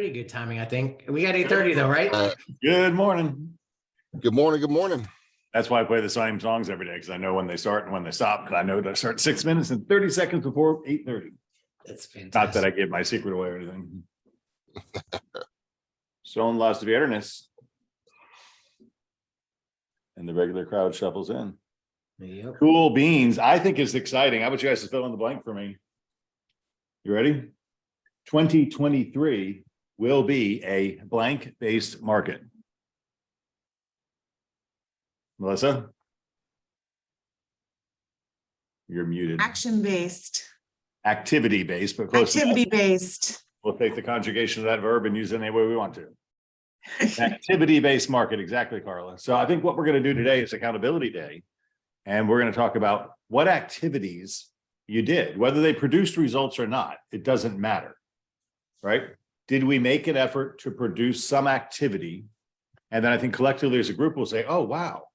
Pretty good timing, I think. We got 8:30 though, right? Good morning. Good morning. Good morning. That's why I play the same songs every day, because I know when they start and when they stop. And I know that I start 6 minutes and 30 seconds before 8:30. That's fantastic. Not that I give my secret away or anything. Stone lost the bitterness. And the regular crowd shuffles in. Yep. Cool beans. I think it's exciting. How about you guys to fill in the blank for me? You ready? 2023 will be a blank-based market. Melissa? You're muted. Action-based, Activity-based, but close enough. activity-based. We'll take the conjugation of that verb and use it any way we want to. Activity-based market, exactly, Carla. So I think what we're going to do today is accountability day. And we're going to talk about what activities you did, whether they produced results or not, it doesn't matter, right? Did we make an effort to produce some activity? And then I think collectively as a group, we'll say, oh, wow,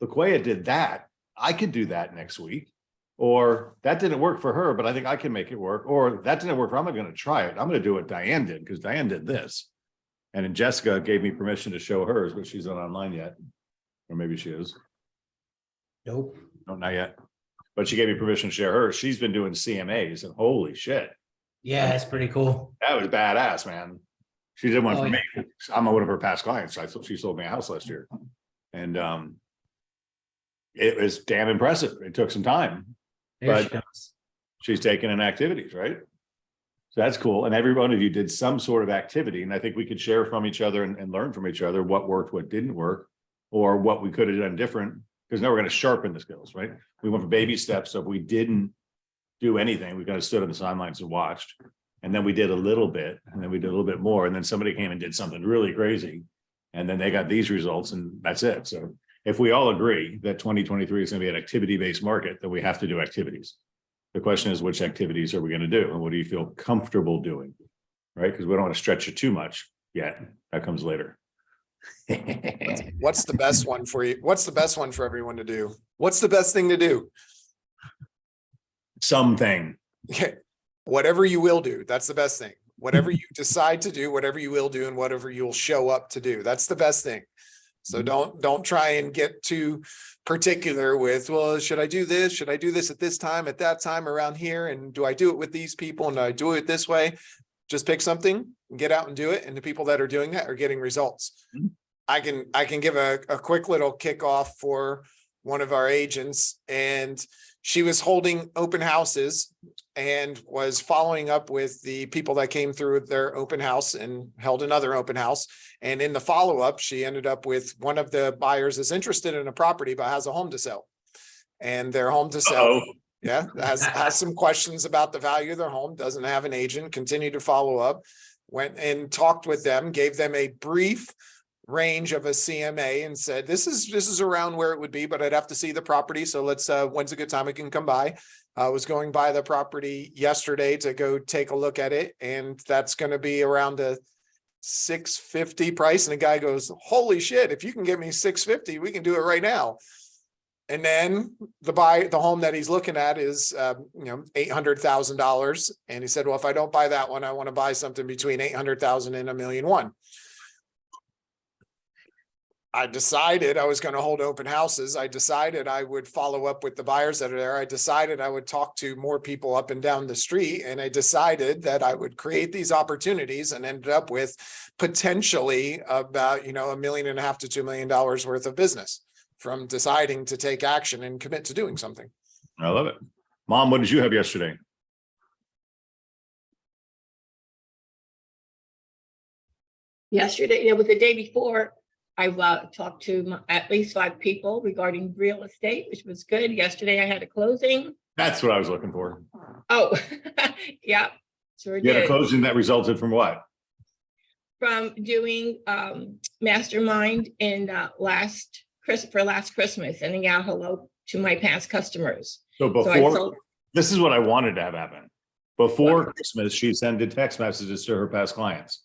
LaQuaya did that. I could do that next week. Or that didn't work for her, but I think I can make it work. Or that didn't work for her, I'm going to try it. I'm going to do what Diane did because Diane did this. And then Jessica gave me permission to show hers, but she's not online yet. Or maybe she is. Nope. No, not yet. But she gave me permission to share hers. She's been doing CMAs and holy shit. Yeah, that's pretty cool. That was badass, man. She did one Oh, for yeah. me. I'm one of her past clients. I thought she sold me a house last year. And it was damn impressive. It took some time. There But- she goes. She's taken in activities, right? So that's cool. And every one of you did some sort of activity. And I think we could share from each other and learn from each other what worked, what didn't work, or what we could have done different. Because now we're going to sharpen the skills, right? We went for baby steps. So if we didn't do anything, we kind of stood on the sidelines and watched. And then we did a little bit, and then we did a little bit more. And then somebody came and did something really crazy. And then they got these results, and that's it. So if we all agree that 2023 is going to be an activity-based market, then we have to do activities. The question is, which activities are we going to do? And what do you feel comfortable doing? Right? Because we don't want to stretch it too much yet. That comes later. What's the best one for you? What's the best one for everyone to do? What's the best thing to do? Something. Okay. Whatever you will do, that's the best thing. Whatever you decide to do, whatever you will do, and whatever you'll show up to do. That's the best thing. So don't try and get too particular with, well, should I do this? Should I do this at this time, at that time, around here? And do I do it with these people? And do I do it this way? Just pick something and get out and do it. And the people that are doing that are getting results. Mhm. I can give a quick little kickoff for one of our agents, and she was holding open houses and was following up with the people that came through their open house and held another open house. And in the follow-up, she ended up with one of the buyers is interested in a property, but has a home to sell. And their home to sell, Uh-oh. yeah, has some questions about the value of their home, doesn't have an agent, continued to follow up, went and talked with them, gave them a brief range of a CMA and said, this is around where it would be, but I'd have to see the property. So let's, when's a good time I can come by? I was going by the property yesterday to go take a look at it. And that's going to be around a 650 price. And the guy goes, holy shit, if you can get me 650, we can do it right now. And then the home that he's looking at is, $800,000. And he said, well, if I don't buy that one, I want to buy something between 800,000 and $1.1 million. I decided I was going to hold open houses. I decided I would follow up with the buyers that are there. I decided I would talk to more people up and down the street. And I decided that I would create these opportunities and ended up with potentially about, $1.5 million to $2 million worth of business from deciding to take action and commit to doing something. I love it. Mom, what did you have yesterday? Yesterday, it was the day before, I talked to at least 5 people regarding real estate, which was good. Yesterday, I had a closing. That's what I was looking for. Oh, yeah, sure You had a did. closing that resulted from what? From doing mastermind in last Christmas, sending out hello to my past customers. So So I before, sold, this is what I wanted to have happen. Before Christmas, she sent text messages to her past clients.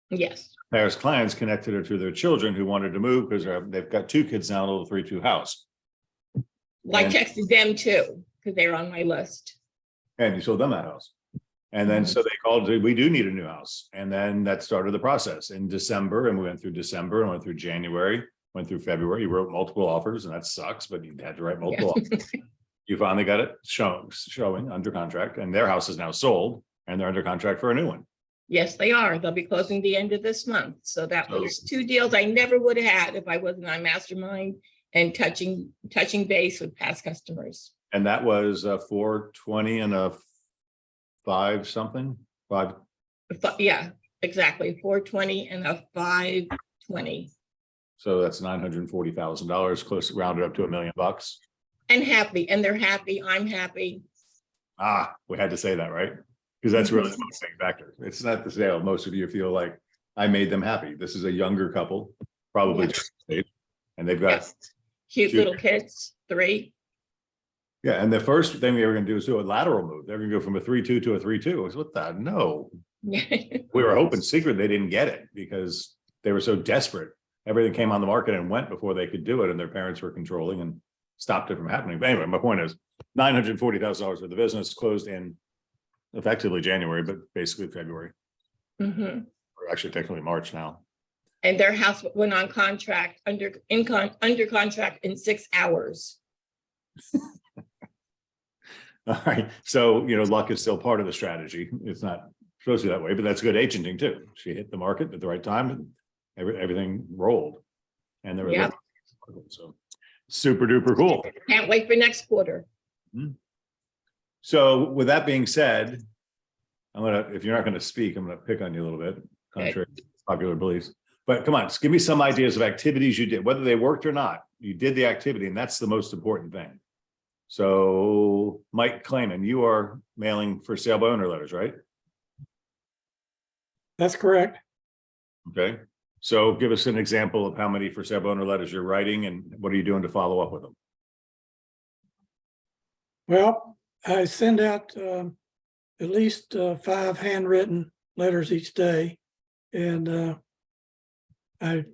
yes, Past clients connected her to their children who wanted to move because they've got 2 kids now in a little 3-2 house. well, I And- texted them too, because they were on my list. And you sold them that house. And then so they called, we do need a new house. And then that started the process in December, and we went through December and went through January, went through February. You wrote multiple offers, and that sucks, but you had to write multiple offers. You finally got it showing under contract, and their house is now sold and they're under contract for a new one. Yes, they are. They'll be closing the end of this month. So that So- was two deals I never would have had if I wasn't on Mastermind and touching base with past customers. And that was 420 and a 5 something, 5. Yeah, exactly. 420 and a 520. So that's $940,000, close, rounded up to $1 million. And happy, and they're happy. I'm happy. Ah, we had to say that, right? Because that's really the motivating factor. It's not the sale. Most of you feel like I made them happy. This is a younger couple, probably Yes. just saved, and they've got, Yes. Cute little kids, 3. yeah. And the first thing they were going to do is do a lateral move. They're going to go from a 3-2 to a 3-2. I was, what the? No, we were hoping secret they didn't get it because they were so desperate. Everything came on the market and went before they could do it, and their parents were controlling and stopped it from happening. But anyway, my point is $940,000 for the business closed in effectively January, but basically February, Mhm. or actually technically March now. And their house went on contract under contract in 6 hours. All right, so, luck is still part of the strategy. It's not supposed to be that way, but that's good agenting too. She hit the market at the right time and everything rolled. And there Yep. so super duper cool. Can't wait for next quarter. So with that being said, if you're not gonna speak, I'm gonna pick on you a little bit, contrary to popular beliefs. But come on, just give me some ideas of activities you did, whether they worked or not. You did the activity, and that's the most important thing. So Mike Clayman, you are mailing for sale by owner letters, right? That's correct. Okay, so give us an example of how many for sale by owner letters you're writing, and what are you doing to follow up with them? Well, I send out at least 5 handwritten letters each day. And I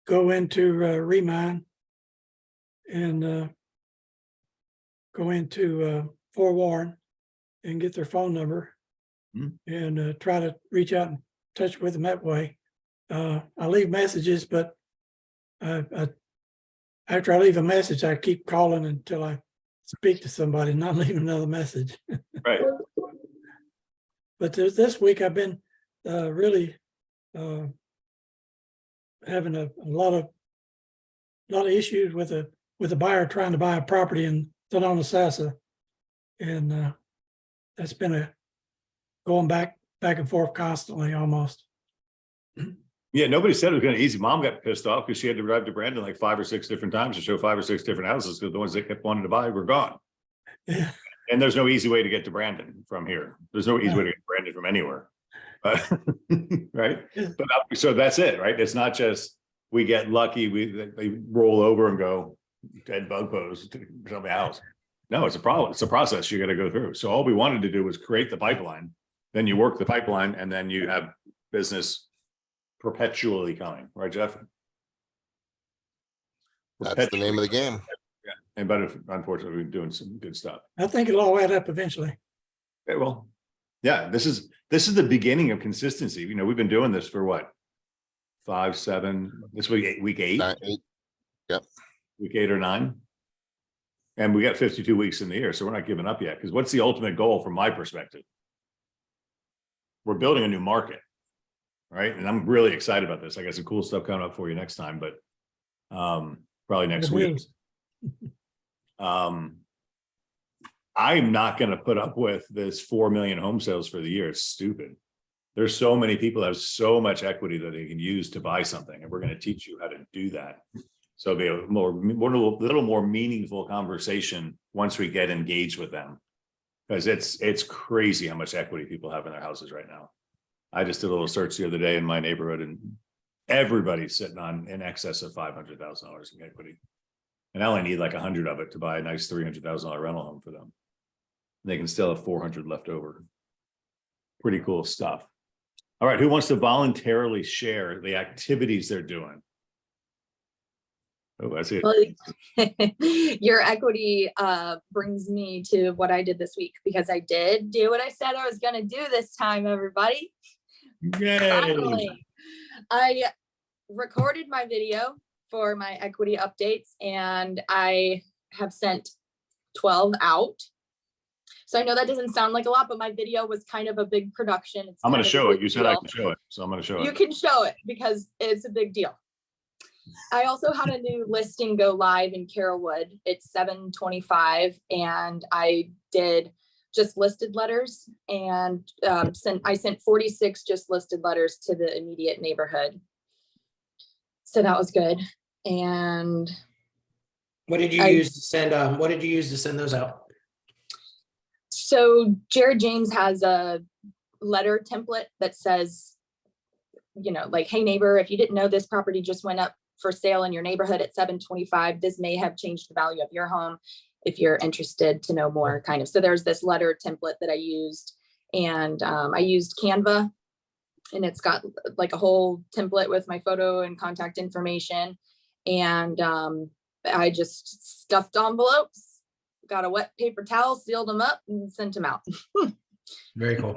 go into Remind and go into Forewarn and get their phone number and try to reach out and touch with them that way. I leave messages, but after I leave a message, I keep calling until I speak to somebody, not leave another message. Right, But this week I've been really having a lot of issues with a buyer trying to buy a property in Sonoma-Sassa, and that's been going back and forth constantly almost. yeah, nobody said it was gonna be easy. Mom got pissed off because she had to drive to Brandon like 5 or 6 different times to show 5 or 6 different houses, because the ones they kept wanting to buy were gone. Yeah. And there's no easy way to get to Brandon from here. There's no easy way to get to Brandon from anywhere. Right? Yeah. But so that's it, right? It's not just we get lucky, they roll over and go dead bug pose to sell the house. No, it's a problem. It's a process you got to go through. So all we wanted to do was create the pipeline. Then you work the pipeline, and then you have business perpetually coming, right, Jeff? That's the name of the game. And but unfortunately, we're doing some good stuff. I think it'll all add up eventually. Okay, well, yeah, this is the beginning of consistency. We've been doing this for what? 5, 7, this week 8, 9, 8. week 8 or 9. And we got 52 weeks in the year, so we're not giving up yet. Because what's the ultimate goal from my perspective? We're building a new market, right? And I'm really excited about this. I got some cool stuff coming up for you next time, but probably next week. I'm not going to put up with this 4 million home sales for the year. It's stupid. There's so many people that have so much equity that they can use to buy something, and we're going to teach you how to do that. So it'll be a little more meaningful conversation once we get engaged with them, because it's crazy how much equity people have in their houses right now. I just did a little search the other day in my neighborhood, and everybody's sitting on in excess of $500,000 in equity. And I only need like 100 of it to buy a nice $300,000 rental home for them. They can still have 400 left over. Pretty cool stuff. All right, who wants to voluntarily share the activities they're doing? Oh, I see it. Well, your equity brings me to what I did this week, because I did do what I said I was gonna do this time, everybody. Yay. Finally, I recorded my video for my equity updates, and I have sent 12 out. So I know that doesn't sound like a lot, but my video was kind of a big production. It's I'm kind gonna of a show it. big You said I deal. can show it, so I'm gonna show You it. can show it because it's a big deal. I also had a new listing go live in Carrollwood. It's 7:25, and I did just listed letters, and I sent 46 just listed letters to the immediate neighborhood. So that was good. And What did you use to send, what did you use to send those out? so Jared James has a letter template that says, you know, like, hey neighbor, if you didn't know, this property just went up for sale in your neighborhood at 7:25. This may have changed the value of your home if you're interested to know more, kind of. So there's this letter template that I used, and I used Canva, and it's got like a whole template with my photo and contact information. And I just stuffed envelopes, got a wet paper towel, sealed them up, and sent them out. Very cool.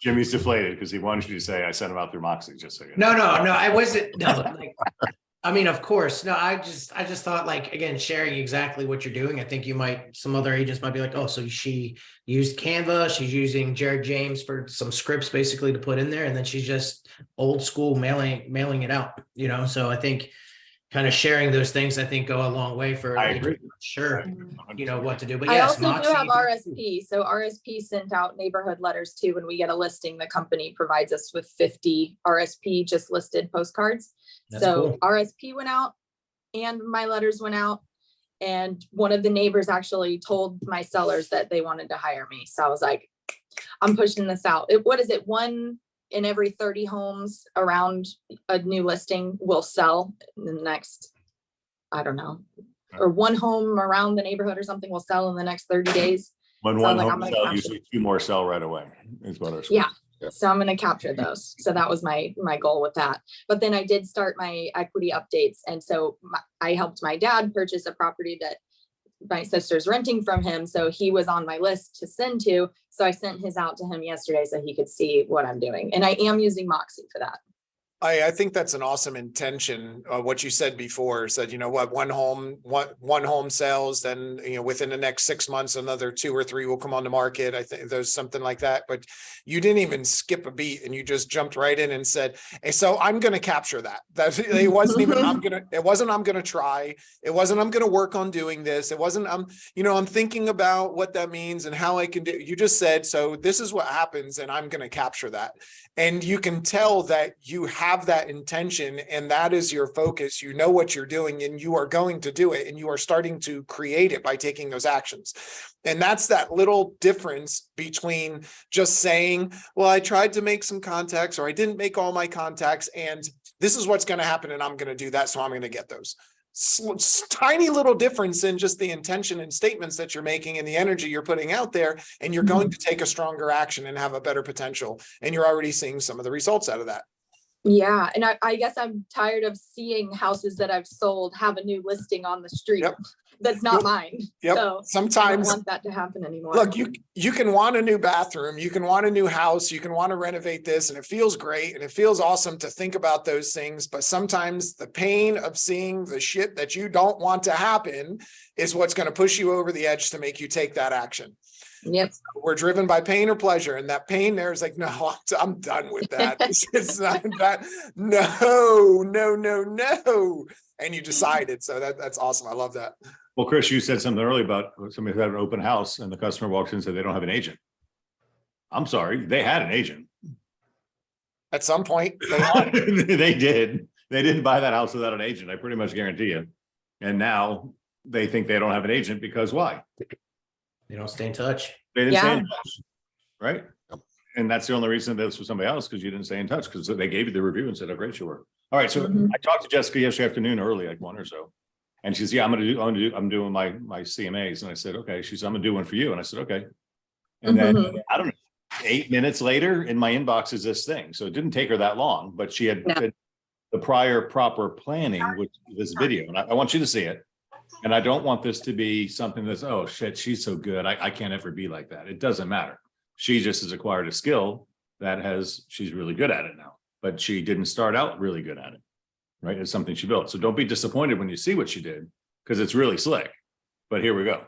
Jimmy's deflated because he wanted you to say I sent him out through Moxie, just so you No, know. I wasn't, no, like, I mean, of course, no, I just thought, like, again, sharing exactly what you're doing. I think some other agents might be like, oh, so she used Canva, she's using Jared James for some scripts basically to put in there, and then she's just old school mailing it out, you know? So I think kind of sharing those things, I think, go a long way for, I like, agree. sure, you know what to do, but I yes. also do Moxie- have RSP. So RSP sent out neighborhood letters too. When we get a listing, the company provides us with 50 RSP just listed postcards. That's So cool. RSP went out and my letters went out. And one of the neighbors actually told my sellers that they wanted to hire me. So I was like, I'm pushing this out. What is it? 1 in every 30 homes around a new listing will sell in the next, I don't know, or 1 home around the neighborhood or something will sell in the next 30 days. When So one like, I'm home gonna sell, capture- usually 2 more sell right away. Is what ours. Yeah. Yep. So I'm gonna capture those. So that was my goal with that. But then I did start my equity updates. And so I helped my dad purchase a property that my sister's renting from him. So he was on my list to send to. So I sent his out to him yesterday so he could see what I'm doing. And I am using Moxie for that. I think that's an awesome intention. What you said before said, you know what, one home sells, then, you know, within the next 6 months, another 2 or 3 will come on the market. I think there's something like that, but you didn't even skip a beat and you just jumped right in and said, hey, so I'm going to capture that. It wasn't even, I'm going to try. It wasn't, I'm going to work on doing this. It wasn't, I'm thinking about what that means and how I can do. You just said, so this is what happens and I'm going to capture that. And you can tell that you have that intention and that is your focus. You know what you're doing and you are going to do it and you are starting to create it by taking those actions. And that's that little difference between just saying, well, I tried to make some contacts or I didn't make all my contacts and this is what's going to happen and I'm going to do that. So I'm going to get those. Tiny little difference in just the intention and statements that you're making and the energy you're putting out there, and you're going to take a stronger action and have a better potential. And you're already seeing some of the results out of that. Yeah. And I guess I'm tired of seeing houses that I've sold have a new listing on the street. Yep. That's not mine. Yep. So I don't Sometimes, want that to happen anymore. look, you can want a new bathroom, you can want a new house, you can want to renovate this, and it feels great and it feels awesome to think about those things. But sometimes the pain of seeing the shit that you don't want to happen is what's going to push you over the edge to make you take that action. Yep. We're driven by pain or pleasure, and that pain there is like, no, I'm done with that. It's not that. No. And you decided. So that's awesome. I love that. Well, Chris, you said something earlier about somebody who had an open house and the customer walks in and said they don't have an agent. I'm sorry, they had an agent. At some point, they want it. They did. They didn't buy that house without an agent. I pretty much guarantee you. And now they think they don't have an agent because why? They don't stay in touch. They didn't stay Yeah. in touch, right? And that's the only reason that this was somebody else, because you didn't stay in touch, because they gave you the review and said how great you were. All right, so Mhm. I talked to Jessica yesterday afternoon early, like 1 or so. And she's, yeah, I'm doing my CMAs. And I said, okay. She's, I'm gonna do one for you. And I said, okay. And then Mhm. I don't know, 8 minutes later in my inbox is this thing. So it didn't take her that long, but she had No. the prior proper planning, which is this video, and I want you to see it. And I don't want this to be something that's, oh shit, she's so good. I can't ever be like that. It doesn't matter. She just has acquired a skill she's really good at it now, but she didn't start out really good at it. Right? It's something she built. So don't be disappointed when you see what she did, because it's really slick. But here we go.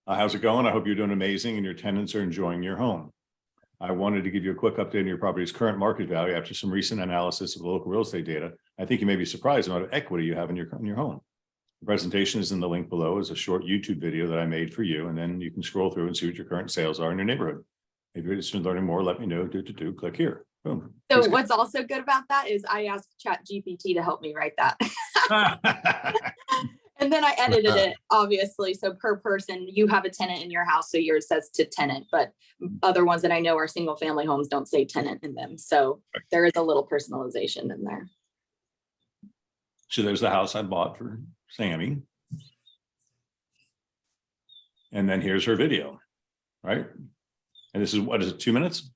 How's it going? I hope you're doing amazing and your tenants are enjoying your home. I wanted to give you a quick update on your property's current market value after some recent analysis of the local real estate data. I think you may be surprised about the equity you have in your home. The presentation is in the link below as a short YouTube video that I made for you, and then you can scroll through and see what your current sales are in your neighborhood. If you're interested in learning more, let me know. Click here. Boom. So what's also good about that is I asked ChatGPT to help me write that. And then I edited it, obviously. So per person, you have a tenant in your house, so yours says to tenant, but other ones that I know are single family homes don't say tenant in them. So there is a little personalization in there. So there's the house I bought for Sammy. And then here's her video, right? And this is, what is it, 2 minutes?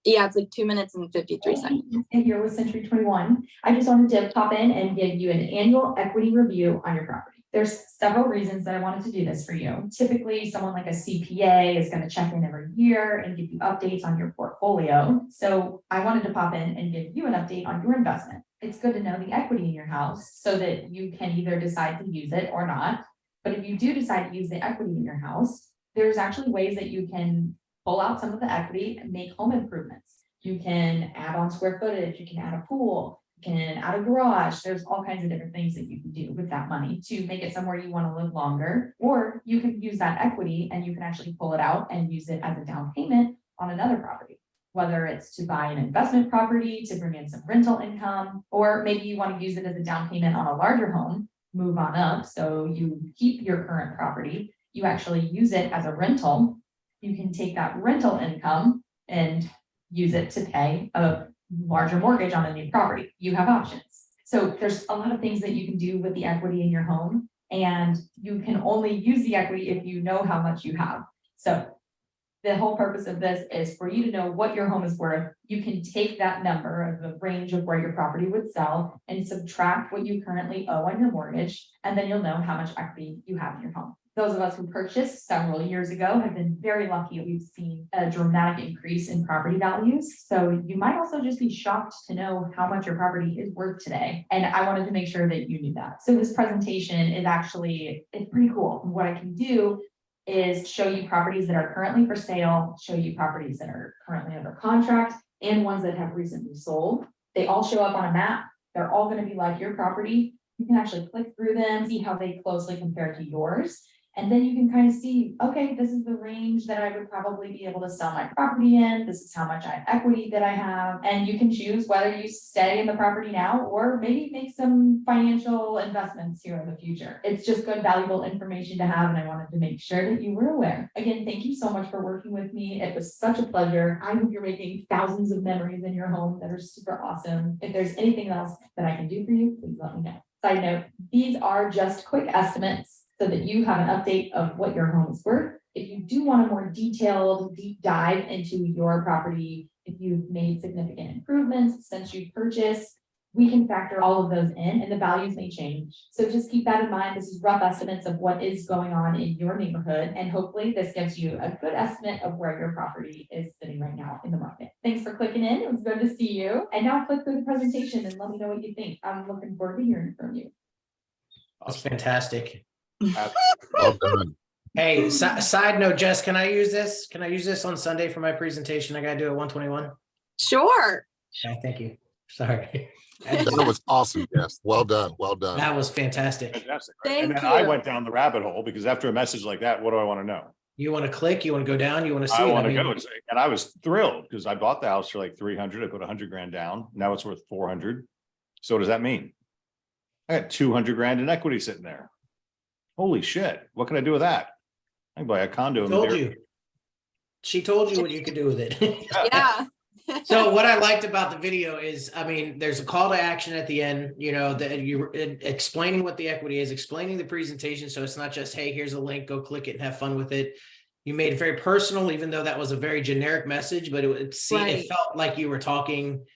Yeah, it's like 2 minutes and 53 seconds. And here with Century 21, I just wanted to pop in and give you an annual equity review on your property. There's several reasons that I wanted to do this for you. Typically, someone like a CPA is going to check in every year and give you updates on your portfolio. So I wanted to pop in and give you an update on your investment. It's good to know the equity in your house so that you can either decide to use it or not. But if you do decide to use the equity in your house, there's actually ways that you can pull out some of the equity and make home improvements. You can add on square footage, you can add a pool, you can add a garage. There's all kinds of different things that you can do with that money to make it somewhere you want to live longer. Or you can use that equity and you can actually pull it out and use it as a down payment on another property. Whether it's to buy an investment property, to bring in some rental income, or maybe you want to use it as a down payment on a larger home, move on up. So you keep your current property, you actually use it as a rental. You can take that rental income and use it to pay a larger mortgage on a new property. You have options. So there's a lot of things that you can do with the equity in your home, and you can only use the equity if you know how much you have. So the whole purpose of this is for you to know what your home is worth. You can take that number of the range of where your property would sell and subtract what you currently owe on your mortgage, and then you'll know how much equity you have in your home. Those of us who purchased several years ago have been very lucky. We've seen a dramatic increase in property values. So you might also just be shocked to know how much your property is worth today. And I wanted to make sure that you knew that. So this presentation is actually, it's pretty cool. What I can do is show you properties that are currently for sale, show you properties that are currently under contract, and ones that have recently sold. They all show up on a map. They're all going to be like your property. You can actually click through them, see how they closely compare to yours. And then you can kind of see, okay, this is the range that I would probably be able to sell my property in. This is how much equity that I have. And you can choose whether you stay in the property now or maybe make some financial investments here in the future. It's just good, valuable information to have. And I wanted to make sure that you were aware. Again, thank you so much for working with me. It was such a pleasure. I hope you're making thousands of memories in your home that are super awesome. If there's anything else that I can do for you, please let me know. Side note, these are just quick estimates so that you have an update of what your home is worth. If you do want a more detailed deep dive into your property, if you've made significant improvements since you purchased, we can factor all of those in and the values may change. So just keep that in mind. This is rough estimates of what is going on in your neighborhood. And hopefully this gives you a good estimate of where your property is sitting right now in the market. Thanks for clicking in. It was good to see you. And now click through the presentation and let me know what you think. I'm looking forward to hearing from you. That's fantastic. Well done. Hey, side note, Jess, can I use this? Can I use this on Sunday for my presentation? I gotta do it 121. Sure. Okay, thank you. Sorry. That was awesome, Jess. Well done. Well done. That was fantastic. Fantastic. Right? Thank And then I you. went down the rabbit hole because after a message like that, what do I want to know? You want to click? You want to go down? You want to see? I it? want to mean, go and I was thrilled because I bought the house for like 300. I put 100 grand down. Now it's worth 400. So what does that mean? I got 200 grand in equity sitting there. Holy shit. What can I do with that? I can buy a condo. Told you. She told you what you could do with it. Yeah. So what I liked about the video is, I mean, there's a call to action at the end, you know, that you explaining what the equity is, explaining the presentation. So it's not just, hey, here's a link, go click it and have fun with it. You made it very personal, even though that was a very generic message, but it Right. felt like you were talking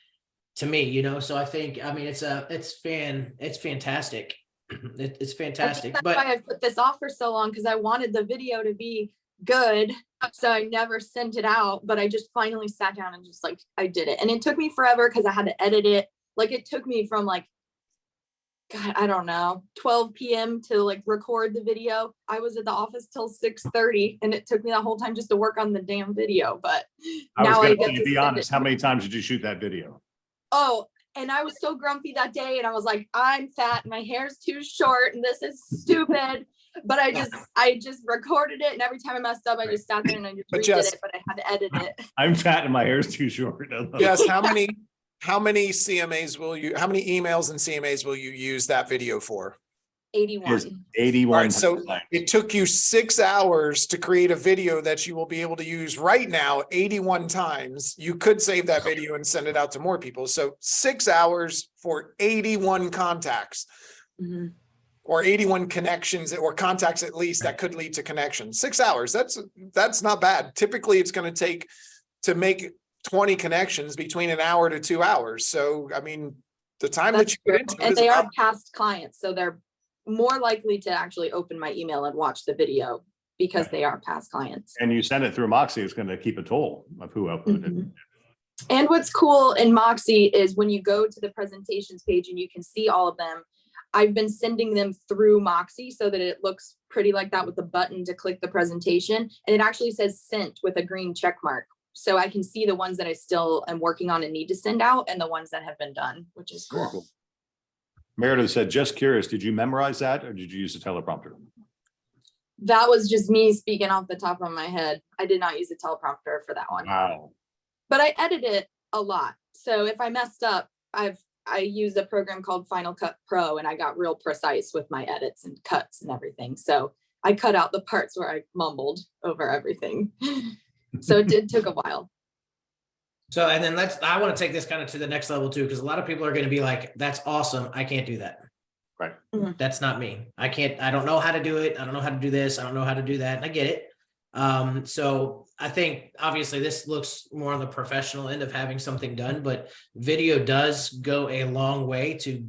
to me, you know, so I think, I mean, it's fantastic. It's I think fantastic, that's but why I put this off for so long, because I wanted the video to be good. So I never sent it out, but I just finally sat down and just like, I did it. And it took me forever because I had to edit it. Like it took me from like, God, I don't know, 12 p.m. to like record the video. I was at the office till 6:30 and it took me that whole time just to work on the damn video. But I was now I gonna get say, to be send honest, it. how many times did you shoot that video? Oh, and I was so grumpy that day and I was like, I'm fat, my hair's too short and this is stupid. But I just recorded it and every time I messed up, I just sat there and I just But redid Jess- it, but I had to edit it. I'm fat and my hair's too short. Yes, how many CMAs will you, how many emails and CMAs will you use that video for? 81. 81. All right, so it took you 6 hours to create a video that you will be able to use right now 81 times. You could save that video and send it out to more people. So 6 hours for 81 contacts Mhm. or 81 connections or contacts at least that could lead to connections. 6 hours, that's not bad. Typically it's going to take to make 20 connections between an hour to 2 hours. So, I mean, the time that That's you put true. into it And is they about are past clients, so they're more likely to actually open my email and watch the video because they are past clients. And you send it through Moxie, it's going to keep a toll of who uploaded it. Mhm. And what's cool in Moxie is when you go to the presentations page and you can see all of them, I've been sending them through Moxie so that it looks pretty like that with the button to click the presentation. And it actually says sent with a green check mark. So I can see the ones that I still am working on and need to send out and the ones that have been done, which is Very cool. cool. Meredith said, just curious, did you memorize that or did you use a teleprompter? That was just me speaking off the top of my head. I did not use a teleprompter for that one, Wow. but I edit it a lot. So if I messed up, I use a program called Final Cut Pro and I got real precise with my edits and cuts and everything. So I cut out the parts where I mumbled over everything. So it took a while. so, and then I want to take this kind of to the next level too, because a lot of people are going to be like, that's awesome. I can't do that. Right. Mhm. That's not me. I don't know how to do it. I don't know how to do this. I don't know how to do that. And I get it. So I think obviously this looks more on the professional end of having something done, but video does go a long way to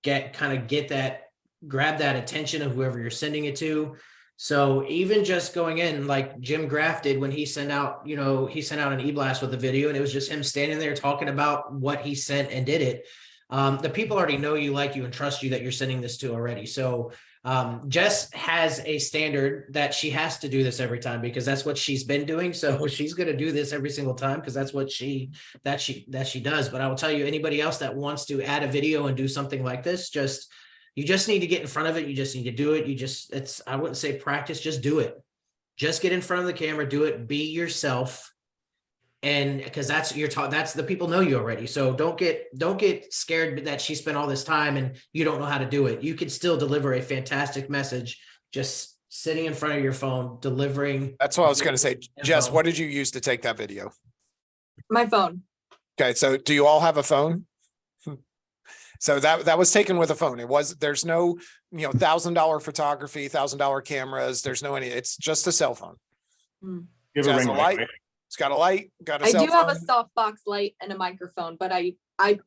grab that attention of whoever you're sending it to. So even just going in like Jim Graff did when he sent out an e-blast with a video and it was just him standing there talking about what he sent and did it. The people already know you, like you, and trust you that you're sending this to already. So Jess has a standard that she has to do this every time because that's what she's been doing. So she's going to do this every single time because that's what she does. But I will tell you, anybody else that wants to add a video and do something like this, you just need to get in front of it. You just need to do it. I wouldn't say practice, just do it. Just get in front of the camera, do it, be yourself. And because that's the people know you already. So don't get scared that she spent all this time and you don't know how to do it. You can still deliver a fantastic message just sitting in front of your phone, delivering. That's what I was going to say. Jess, info. what did you use to take that video? My phone. Okay, so do you all have a phone? So that was taken with a phone. There's no, $1,000 photography, $1,000 cameras. There's no it's just a cell phone. Give It a has ring a light. light. It's got a light, got a I cell do have a phone. softbox light and a microphone, but I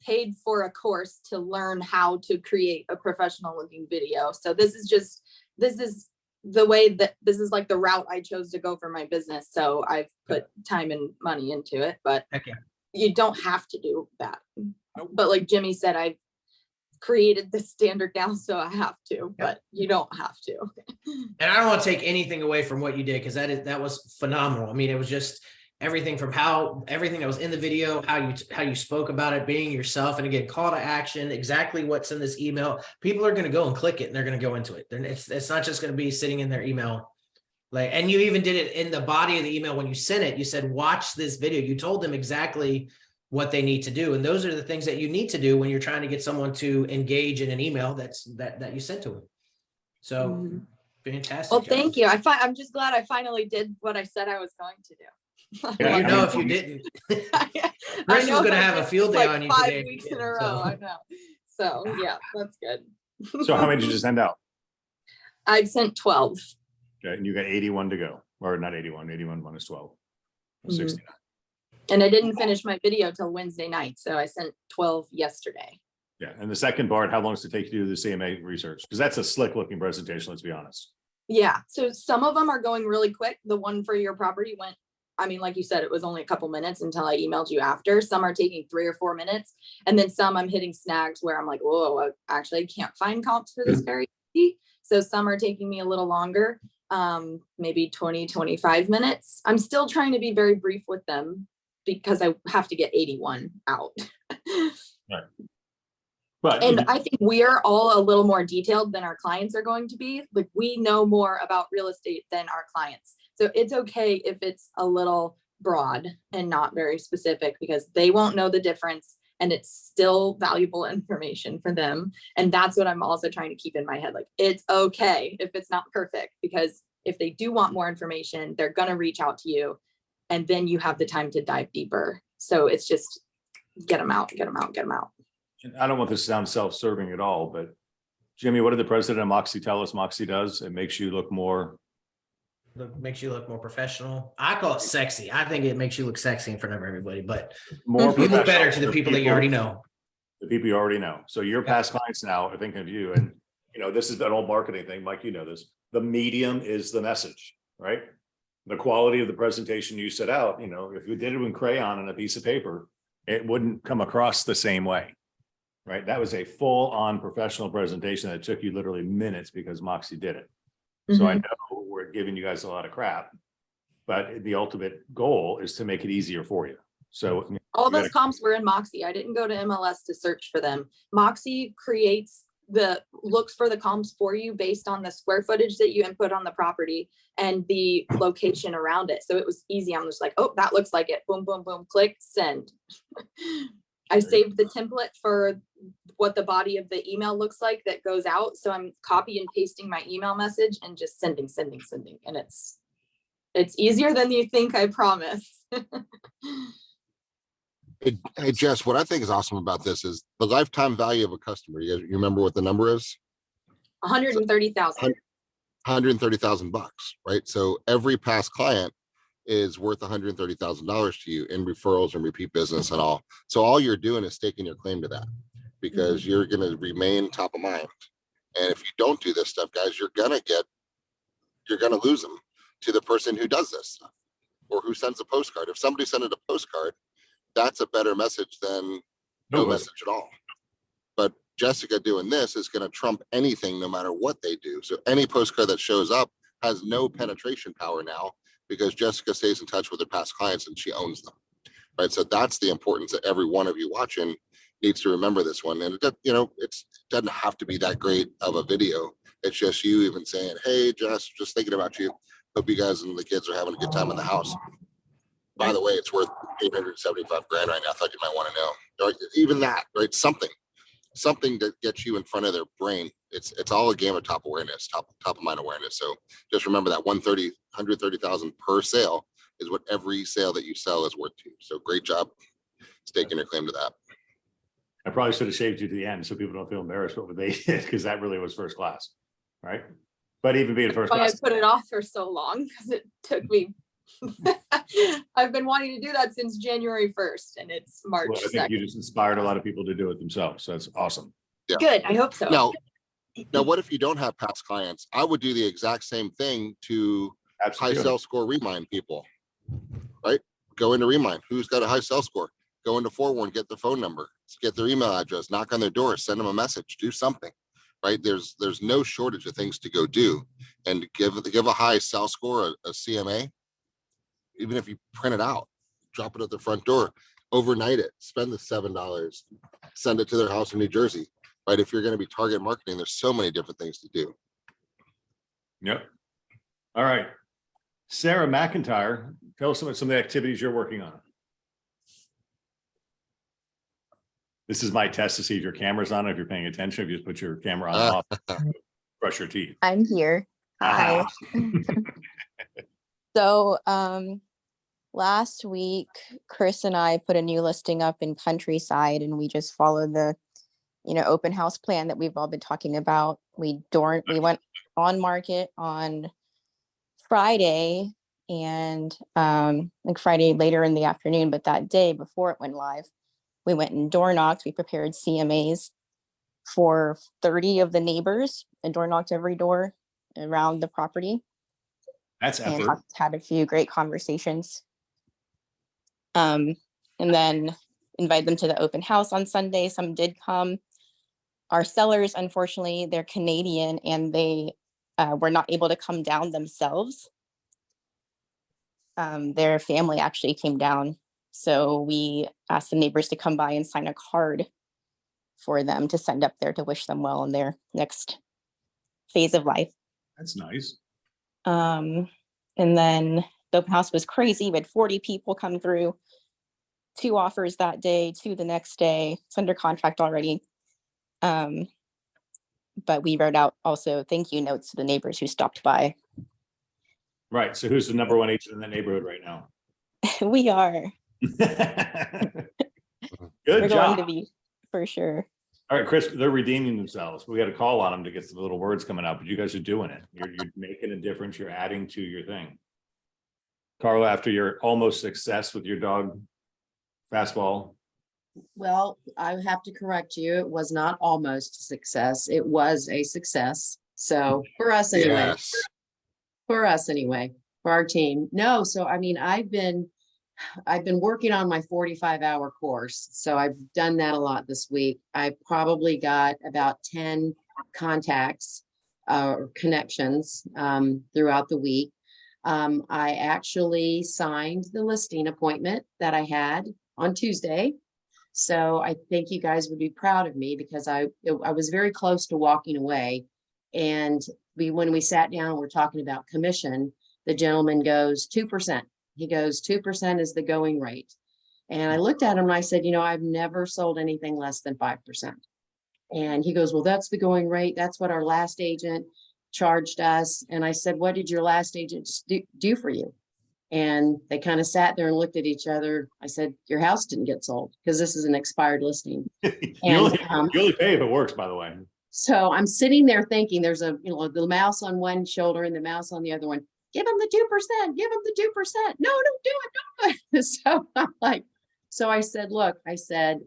paid for a course to learn how to create a professional looking video. So this is the way that this is like the route I chose to go for my business. So I've put time and money into it, but Heck yeah. you don't have to do that. Nope. But like Jimmy said, I've created the standard now, so I have to, but you don't have to. And I don't want to take anything away from what you did because that was phenomenal. I mean, it was just everything from everything that was in the video, how you spoke about it, being yourself, and again, call to action, exactly what's in this email. People are going to go and click it and they're going to go into it. It's not just going to be sitting in their email. And you even did it in the body of the email when you sent it. You said, watch this video. You told them exactly what they need to do. And those are the things that you need to do when you're trying to get someone to engage in an email that you sent to them. So fantastic. Well, job. thank you. I'm just glad I finally did what I said I was going to do. Yeah, You I know, mean, if you didn't, I Chris was know gonna I have a did field day like on you 5 today. weeks in a Yeah, row. so. I know. So yeah, that's good. So how many did you send out? I've sent 12. Okay, and you got 81 to go, or not 81, 81 minus 12. Mhm. 69. And I didn't finish my video till Wednesday night, so I sent 12 yesterday. Yeah, and the second part, how long does it take you to do the CMA research? Because that's a slick looking presentation, let's be honest. Yeah, so some of them are going really quick. The one for your property went, I mean, like you said, it was only a couple minutes until I emailed you after. Some are taking 3 or 4 minutes. And then some I'm hitting snags where I'm like, whoa, I actually can't find comps for this very easy. So some are taking me a little longer, maybe 20, 25 minutes. I'm still trying to be very brief with them because I have to get 81 out. Right. But And I think we are all a little more detailed than our clients are going to be. Like, we know more about real estate than our clients. So it's okay if it's a little broad and not very specific, because they won't know the difference and it's still valuable information for them. And that's what I'm also trying to keep in my head. Like, it's okay if it's not perfect, because if they do want more information, they're going to reach out to you, and then you have the time to dive deeper. So it's just get them out, get them out, get them out. and I don't want this to sound self-serving at all, but Jimmy, what did the president of Moxie tell us Moxie does? It makes you look more. Makes you look more professional. I call it sexy. I think it makes you look sexy in front of everybody, but More you look better professional to the people that you already know. The people you already know. So your past clients now are thinking of you, and this is an old marketing thing. Mike, you know this. The medium is the message, right? The quality of the presentation you set out, if you did it in crayon on a piece of paper, it wouldn't come across the same way, right? That was a full-on professional presentation that took you literally minutes because Moxie did it. So I know we're giving you guys a lot of crap, but the ultimate goal is to make it easier for you. So All those comps were in Moxie. I didn't go to MLS to search for them. Moxie looks for the comps for you based on the square footage that you input on the property and the location around it. So it was easy. I'm just like, oh, that looks like it. Boom, boom, boom, click, send. I saved the template for what the body of the email looks like that goes out. So I'm copy and pasting my email message and just sending. And it's easier than you think, I promise. Hey, Jess, what I think is awesome about this is the lifetime value of a customer. You remember what the number is? 130,000. $130,000, right? So every past client is worth $130,000 to you in referrals and repeat business and all. So all you're doing is staking your claim to that, because you're going to remain top of mind. And if you don't do this stuff, guys, you're going to lose them to the person who does this stuff or who sends a postcard. If somebody sent it a postcard, that's a better message than no message at all. But Jessica doing this is going to trump anything, no matter what they do. So any postcard that shows up has no penetration power now, because Jessica stays in touch with her past clients and she owns them, right? So that's the importance that every one of you watching needs to remember this one. And it doesn't have to be that great of a video. It's just you even saying, hey, Jess, just thinking about you. Hope you guys and the kids are having a good time in the house. By the way, it's worth $875,000 right now. I thought you might want to know. Or even that, right? Something that gets you in front of their brain. It's all a game of top awareness, top of mind awareness. So just remember that 130,000 per sale is what every sale that you sell is worth to you. So great job staking your claim to that. I probably should have shaved you to the end so people don't feel embarrassed what they did, because that really was first class, right? But even being first Why I class, put it off for so long, because it took me. I've been wanting to do that since January 1st, and it's March well, I 2nd. think you just inspired a lot of people to do it themselves. So that's awesome. Yeah. Good. I hope so. Now, what if you don't have past clients? I would do the exact same thing to high Absolutely. sell score remind people, right? Go into remind. Who's got a high sell score? Go into Forewarn, get their phone number, get their email address, knock on their door, send them a message, do something, right? There's no shortage of things to go do. And give a high sell score, a CMA, even if you print it out, drop it at the front door, overnight it, spend the $7, send it to their house in New Jersey, right? If you're going to be target marketing, there's so many different things to do. Yep. All right. Sarah McIntyre, tell us about some of the activities you're working on. This is my test to see if your camera's on, if you're paying attention. If you just put your camera on and off, brush your teeth. I'm here. Hi. So last week, Chris and I put a new listing up in Countryside, and we just followed the, open house plan that we've all been talking about. We went on market on Friday, And like Friday later in the afternoon, but that day before it went live, we went and door knocked. We prepared CMAs for 30 of the neighbors and door knocked every door around the property That's and effort. had a few great conversations. And then invite them to the open house on Sunday. Some did come. Our sellers, unfortunately, they're Canadian and they were not able to come down themselves. Their family actually came down. So we asked the neighbors to come by and sign a card for them to send up there to wish them well in their next phase of life. That's nice. And then the open house was crazy. We had 40 people come through, 2 offers that day, 2 the next day. It's under contract already. But we wrote out also thank you notes to the neighbors who stopped by. Right. So who's the number one agent in the neighborhood right now? We are. Good We're job. going to be for sure. All right, Chris, they're redeeming themselves. We got a call on them to get some little words coming out, but you guys are doing it. You're making a difference. You're adding to your thing. Carla, after your almost success with your dog fastball, Well, I have to correct you. It was not almost a success. It was a success. So for us anyway, Yes. for us anyway, for our team. No, so I mean, I've been working on my 45-hour course. So I've done that a lot this week. I probably got about 10 contacts or connections throughout the week. I actually signed the listing appointment that I had on Tuesday. So I think you guys would be proud of me because I was very close to walking away. And when we sat down, we're talking about commission, the gentleman goes 2%. He goes, 2% is the going rate. And I looked at him and I said, you know, I've never sold anything less than 5%. And he goes, well, that's the going rate. That's what our last agent charged us. And I said, what did your last agent do for you? And they kind of sat there and looked at each other. I said, your house didn't get sold because this is an expired listing. you And only pay if it works, by the way. so I'm sitting there thinking there's the mouse on one shoulder and the mouse on the other one. Give him the 2%, give him the 2%. No, don't do it, don't do it. So I'm like, so I said, look, I said,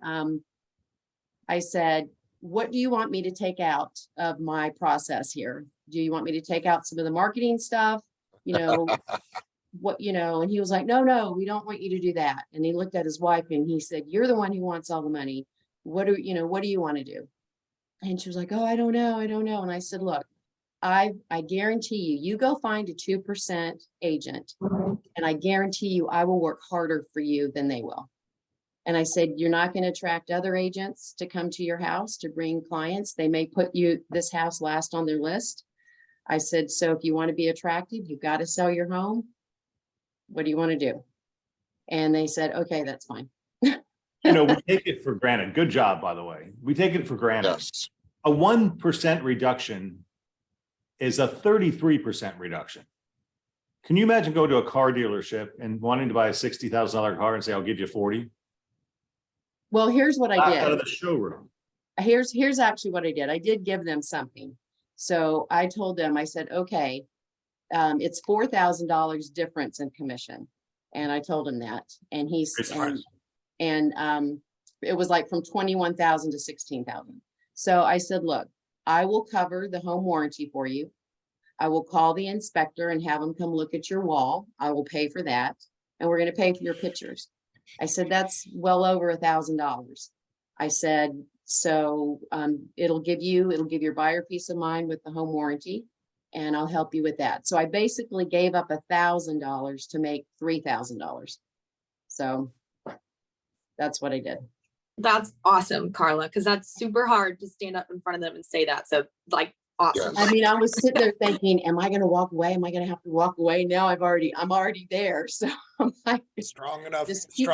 what do you want me to take out of my process here? Do you want me to take out some of the marketing stuff? You know, and he was like, no, we don't want you to do that. And he looked at his wife and he said, you're the one who wants all the money. What do you want to do? And she was like, oh, I don't know. And I said, look, I guarantee you go find a 2% agent and I guarantee you I will work harder for you than they will. And I said, you're not going to attract other agents to come to your house to bring clients. They may put this house last on their list. I said, so if you want to be attractive, you've got to sell your home. What do you want to do? And they said, okay, that's fine. We take it for granted. Good job, by the way. We take it for granted. Yes. A 1% reduction is a 33% reduction. Can you imagine going to a car dealership and wanting to buy a $60,000 car and say, I'll give you 40? Well, here's what I Out of did. the showroom. Here's actually what I did. I did give them something. So I told them, I said, okay, it's $4,000 difference in commission. And I told him that. And it was like from 21,000 to 16,000. So I said, look, I will cover the home warranty for you. I will call the inspector and have them come look at your wall. I will pay for that. And we're going to pay for your pictures. I said, that's well over $1,000. I said, so it'll give your buyer peace of mind with the home warranty, and I'll help you with that. So I basically gave up $1,000 to make $3,000. So that's what I did. That's awesome, Carla, because that's super hard to stand up in front of them and say that. So awesome. I mean, I was sitting there thinking, am I going to walk away? Am I going to have to walk away? Now I'm already there. So I'm like, Strong enough, Just keep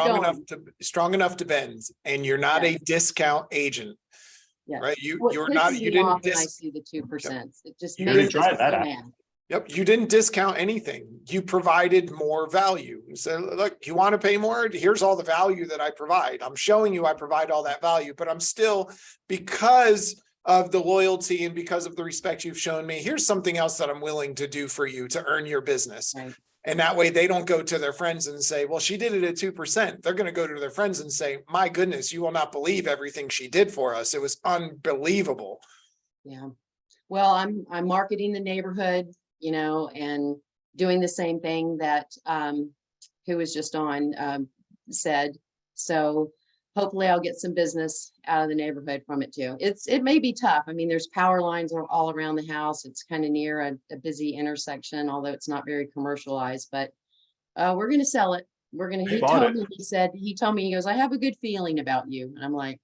strong enough to bend, and you're not a discount agent, yeah. right? What You're not, pisses you me didn't off when I see the 2%. It just You makes didn't me try so that out. mad. Yep, you didn't discount anything. You provided more value. So look, you want to pay more? Here's all the value that I provide. I'm showing you I provide all that value, but I'm still, because of the loyalty and because of the respect you've shown me, here's something else that I'm willing to do for you to earn your business. Right. And that way they don't go to their friends and say, well, she did it at 2%. They're going to go to their friends and say, my goodness, you will not believe everything she did for us. It was unbelievable. Yeah. Well, I'm marketing the neighborhood, you know, and doing the same thing that who was just on said. So hopefully I'll get some business out of the neighborhood from it too. It may be tough. I mean, there's power lines all around the house. It's kind of near a busy intersection, although it's not very commercialized, but we're going to sell it. They bought it. He told me, he goes, I have a good feeling about you. And I'm like,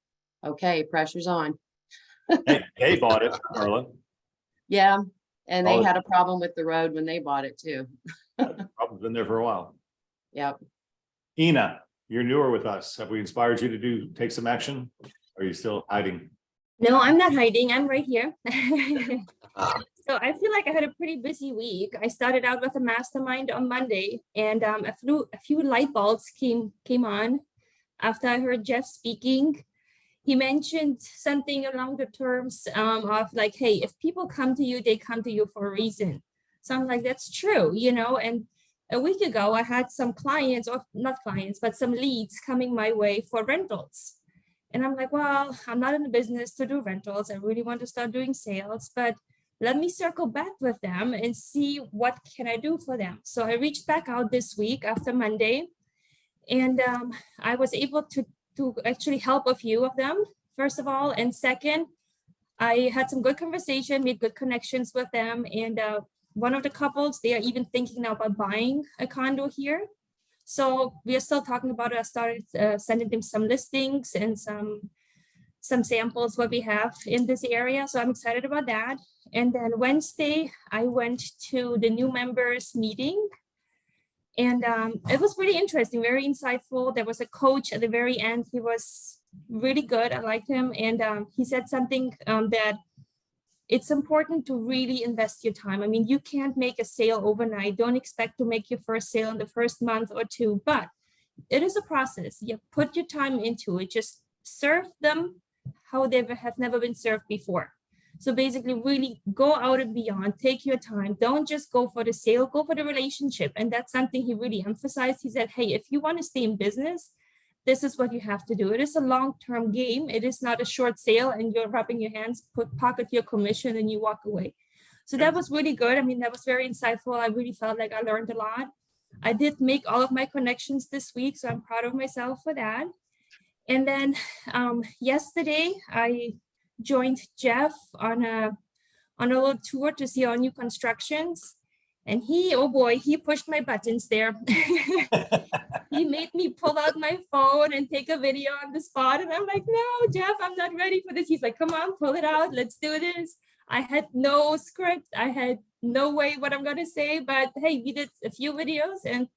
okay, pressure's on. They bought it, Carla. Yeah. And they Oh. had a problem with the road when they bought it too. Probably been there for a while. Yep. Ina, you're newer with us. Have we inspired you to take some action? Are you still hiding? No, I'm not hiding. I'm right here. So I feel like I had a pretty busy week. I started out with a mastermind on Monday, and a few light bulbs came on after I heard Jeff speaking. He mentioned something along the terms of like, hey, if people come to you, they come to you for a reason. So I'm like, that's true, you know. And a week ago, I had some clients, or not clients, but some leads coming my way for rentals. And I'm like, well, I'm not in the business to do rentals. I really want to start doing sales, but let me circle back with them and see what can I do for them. So I reached back out this week after Monday, and I was able to actually help a few of them, first of all. And second, I had some good conversation, made good connections with them. And one of the couples, they are even thinking now about buying a condo here. So we are still talking about it. I started sending them some listings and some samples what we have in this area. So I'm excited about that. And then Wednesday, I went to the new members meeting. And it was really interesting, very insightful. There was a coach at the very end. He was really good. I liked him. And he said something that it's important to really invest your time. I mean, you can't make a sale overnight. Don't expect to make your first sale in the first month or two, but it is a process. You put your time into it. Just serve them how they have never been served before. So basically really go out and beyond, take your time. Don't just go for the sale, go for the relationship. And that's something he really emphasized. He said, hey, if you want to stay in business, this is what you have to do. It is a long-term game. It is not a short sale and you're rubbing your hands, pocket your commission and you walk away. So that was really good. I mean, that was very insightful. I really felt like I learned a lot. I did make all of my connections this week, so I'm proud of myself for that. And then yesterday, I joined Jeff on a little tour to see our new constructions. And he, oh boy, he pushed my buttons there. He made me pull out my phone and take a video on the spot. And I'm like, no, Jeff, I'm not ready for this. He's like, come on, pull it out. Let's do this. I had no script. I had no way what I'm going to say. But hey, we did a few videos and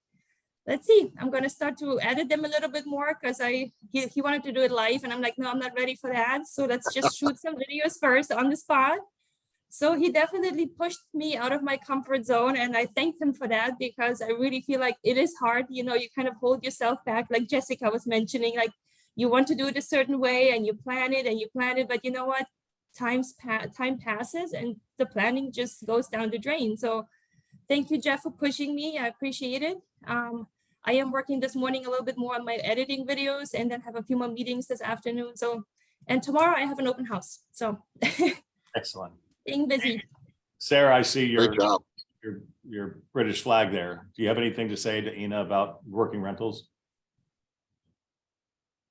let's see. I'm going to start to edit them a little bit more because he wanted to do it live. And I'm like, no, I'm not ready for that. So let's just shoot some videos first on the spot. So he definitely pushed me out of my comfort zone. And I thanked him for that because I really feel like it is hard. You know, you kind of hold yourself back, like Jessica was mentioning, like you want to do it a certain way and you plan it, but you know what? Time passes and the planning just goes down the drain. So thank you, Jeff, for pushing me. I appreciate it. I am working this morning a little bit more on my editing videos and then have a few more meetings this afternoon. So, and tomorrow I have an open house. So Excellent. being busy. Sarah, I see Great job. your British flag there. Do you have anything to say to Ina about working rentals?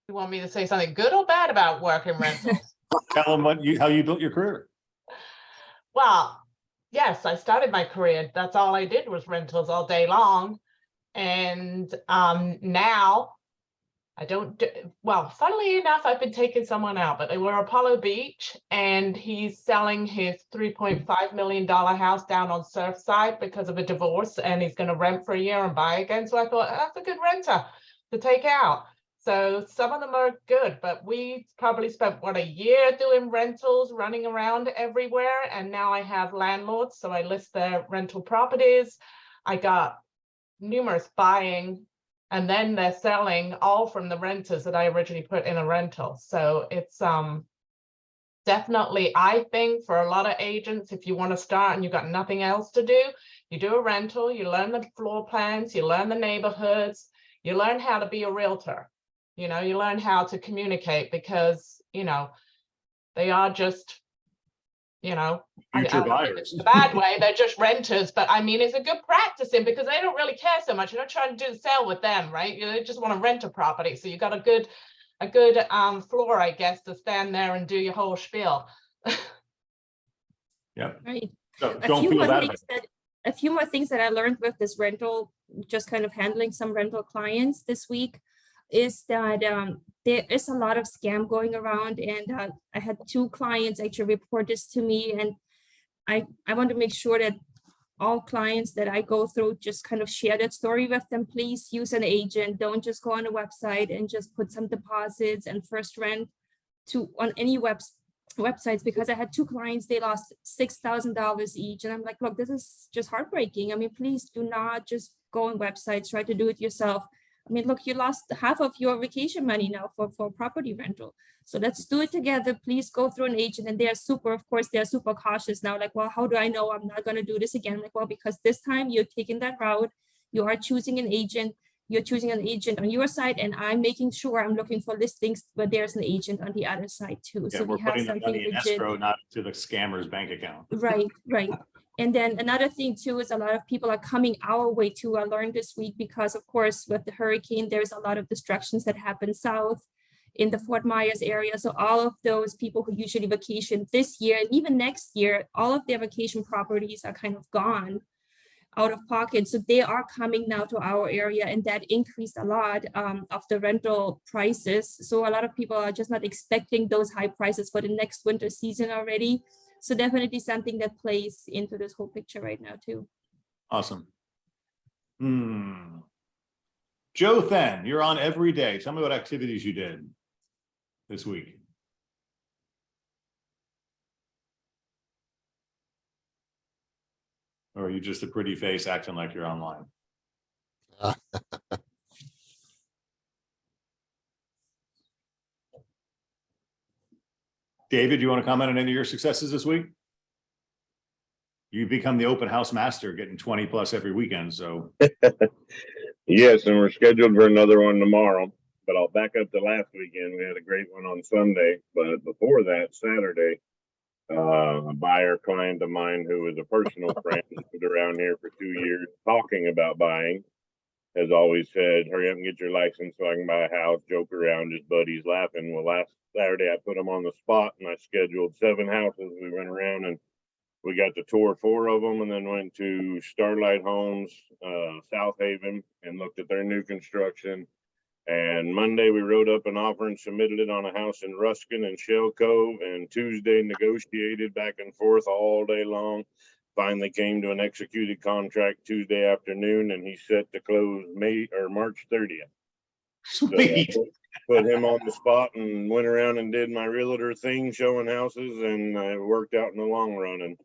You want me to say something good or bad about working rentals? Tell them how you built your career. Well, yes, I started my career. That's all I did was rentals all day long. And now I don't do, well, funnily enough, I've been taking someone out, but they were Apollo Beach and he's selling his $3.5 million house down on Surfside because of a divorce and he's going to rent for a year and buy again. So I thought that's a good renter to take out. So some of them are good, but we probably spent a year doing rentals, running around everywhere. And now I have landlords. So I list their rental properties. I got numerous buying and then they're selling all from the renters that I originally put in a rental. So it's definitely, I think for a lot of agents, if you want to start and you've got nothing else to do, You do a rental, you learn the floor plans, you learn the neighborhoods, you learn how to be a realtor. You know, you learn how to communicate because, you know, they are just, you know, Future I don't mean buyers. it in the bad way, they're just renters, but I mean, it's a good practicing because they don't really care so much. You're not trying to do the sale with them, right? You just want to rent a property. So you got a good floor, I guess, to stand there and do your whole spiel. Yep. Right. So A don't few feel more bad. things that a few more things that I learned with this rental, just kind of handling some rental clients this week, is that there is a lot of scam going around, and I had 2 clients actually report this to me, and I want to make sure that all clients that I go through just kind of share that story with them. Please use an agent. Don't just go on a website and just put some deposits and first rent on any websites, because I had 2 clients, they lost $6,000 each. And I'm like, look, this is just heartbreaking. I mean, please do not just go on websites, try to do it yourself. I mean, look, you lost half of your vacation money now for property rental. So let's do it together. Please go through an agent. And they're super cautious now. Like, well, how do I know I'm not going to do this again? Like, well, because this time you're taking that route, you are choosing an agent. You're choosing an agent on your side, and I'm making sure I'm looking for listings where there's an agent on the other side too. Yeah, So we're we have putting the something money in legit. escrow, not to the scammer's bank account. Right. And then another thing too is a lot of people are coming our way too. I learned this week because, of course, with the hurricane, there's a lot of destructions that happen south in the Fort Myers area. So all of those people who usually vacation this year and even next year, all of their vacation properties are kind of gone out of pocket. So they are coming now to our area, and that increased a lot of the rental prices. So a lot of people are just not expecting those high prices for the next winter season already. So definitely something that plays into this whole picture right now too. Awesome. Joe Then, you're on every day. Tell me what activities you did this week. Or are you just a pretty face acting like you're online? David, you want to comment on any of your successes this week? You've become the open house master, getting 20 plus every weekend, so. Yes, and we're scheduled for another one tomorrow, but I'll back up to last weekend. We had a great one on Sunday, but before that, Saturday, a buyer client of mine who was a personal friend, lived around here for 2 years, talking about buying, has always said, hurry up and get your license so I can buy a house, joke around, his buddies laughing. Well, last Saturday I put him on the spot and I scheduled 7 houses. We went around and we got to tour 4 of them, and then went to Starlight Homes, South Haven, and looked at their new construction. And Monday we wrote up an offer and submitted it on a house in Ruskin and Shell Cove, and Tuesday negotiated back and forth all day long. Finally came to an executed contract Tuesday afternoon, and he's set to close March 30th. Sweet. So put him on the spot and went around and did my realtor thing, showing houses, and it worked out in the long run. And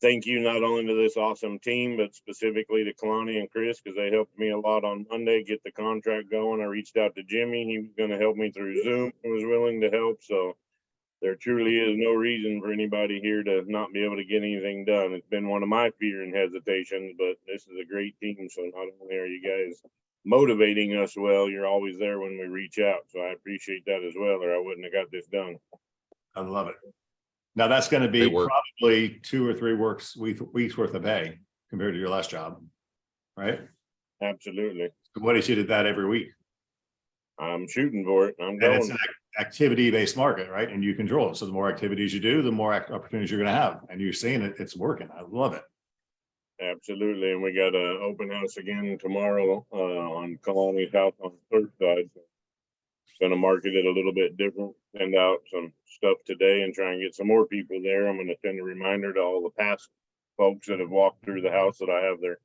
thank you not only to this awesome team, but specifically to Kalani and Chris, because they helped me a lot on Monday get the contract going. I reached out to Jimmy. He was going to help me through Zoom and was willing to help. So there truly is no reason for anybody here to not be able to get anything done. It's been one of my fear and hesitations, but this is a great team. So not only are you guys motivating us well, you're always there when we reach out. So I appreciate that as well, or I wouldn't have got this done. I love it. Now that's going to be probably 2 or 3 weeks worth of pay compared to your last job, right? Absolutely. What if you did that every week? I'm shooting for it. I'm And going. it's an activity-based market, right? And you control it. So the more activities you do, the more opportunities you're going to have. And you're seeing it, it's working. I love it. Absolutely. And we got an open house again tomorrow on Kalani's house on the third side. Going to market it a little bit different, send out some stuff today and try and get some more people there. I'm going to send a reminder to all the past folks that have walked through the house that I have their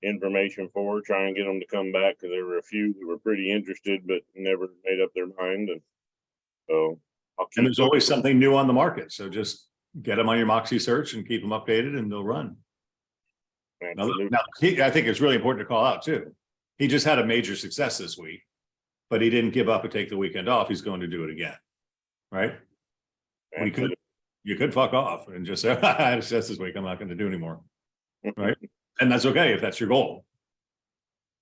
information for, try and get them to come back, because there were a few who were pretty interested but never made up their mind. And so I'll keep. And there's always something new on the market. So just get them on your Moxie search and keep them updated and they'll run. Now, I think it's really important to call out too. He just had a major success this week, but he didn't give up and take the weekend off. He's going to do it again, right? You could fuck off and just say, I had a success this week, I'm not going to do anymore, right? And that's okay if that's your goal.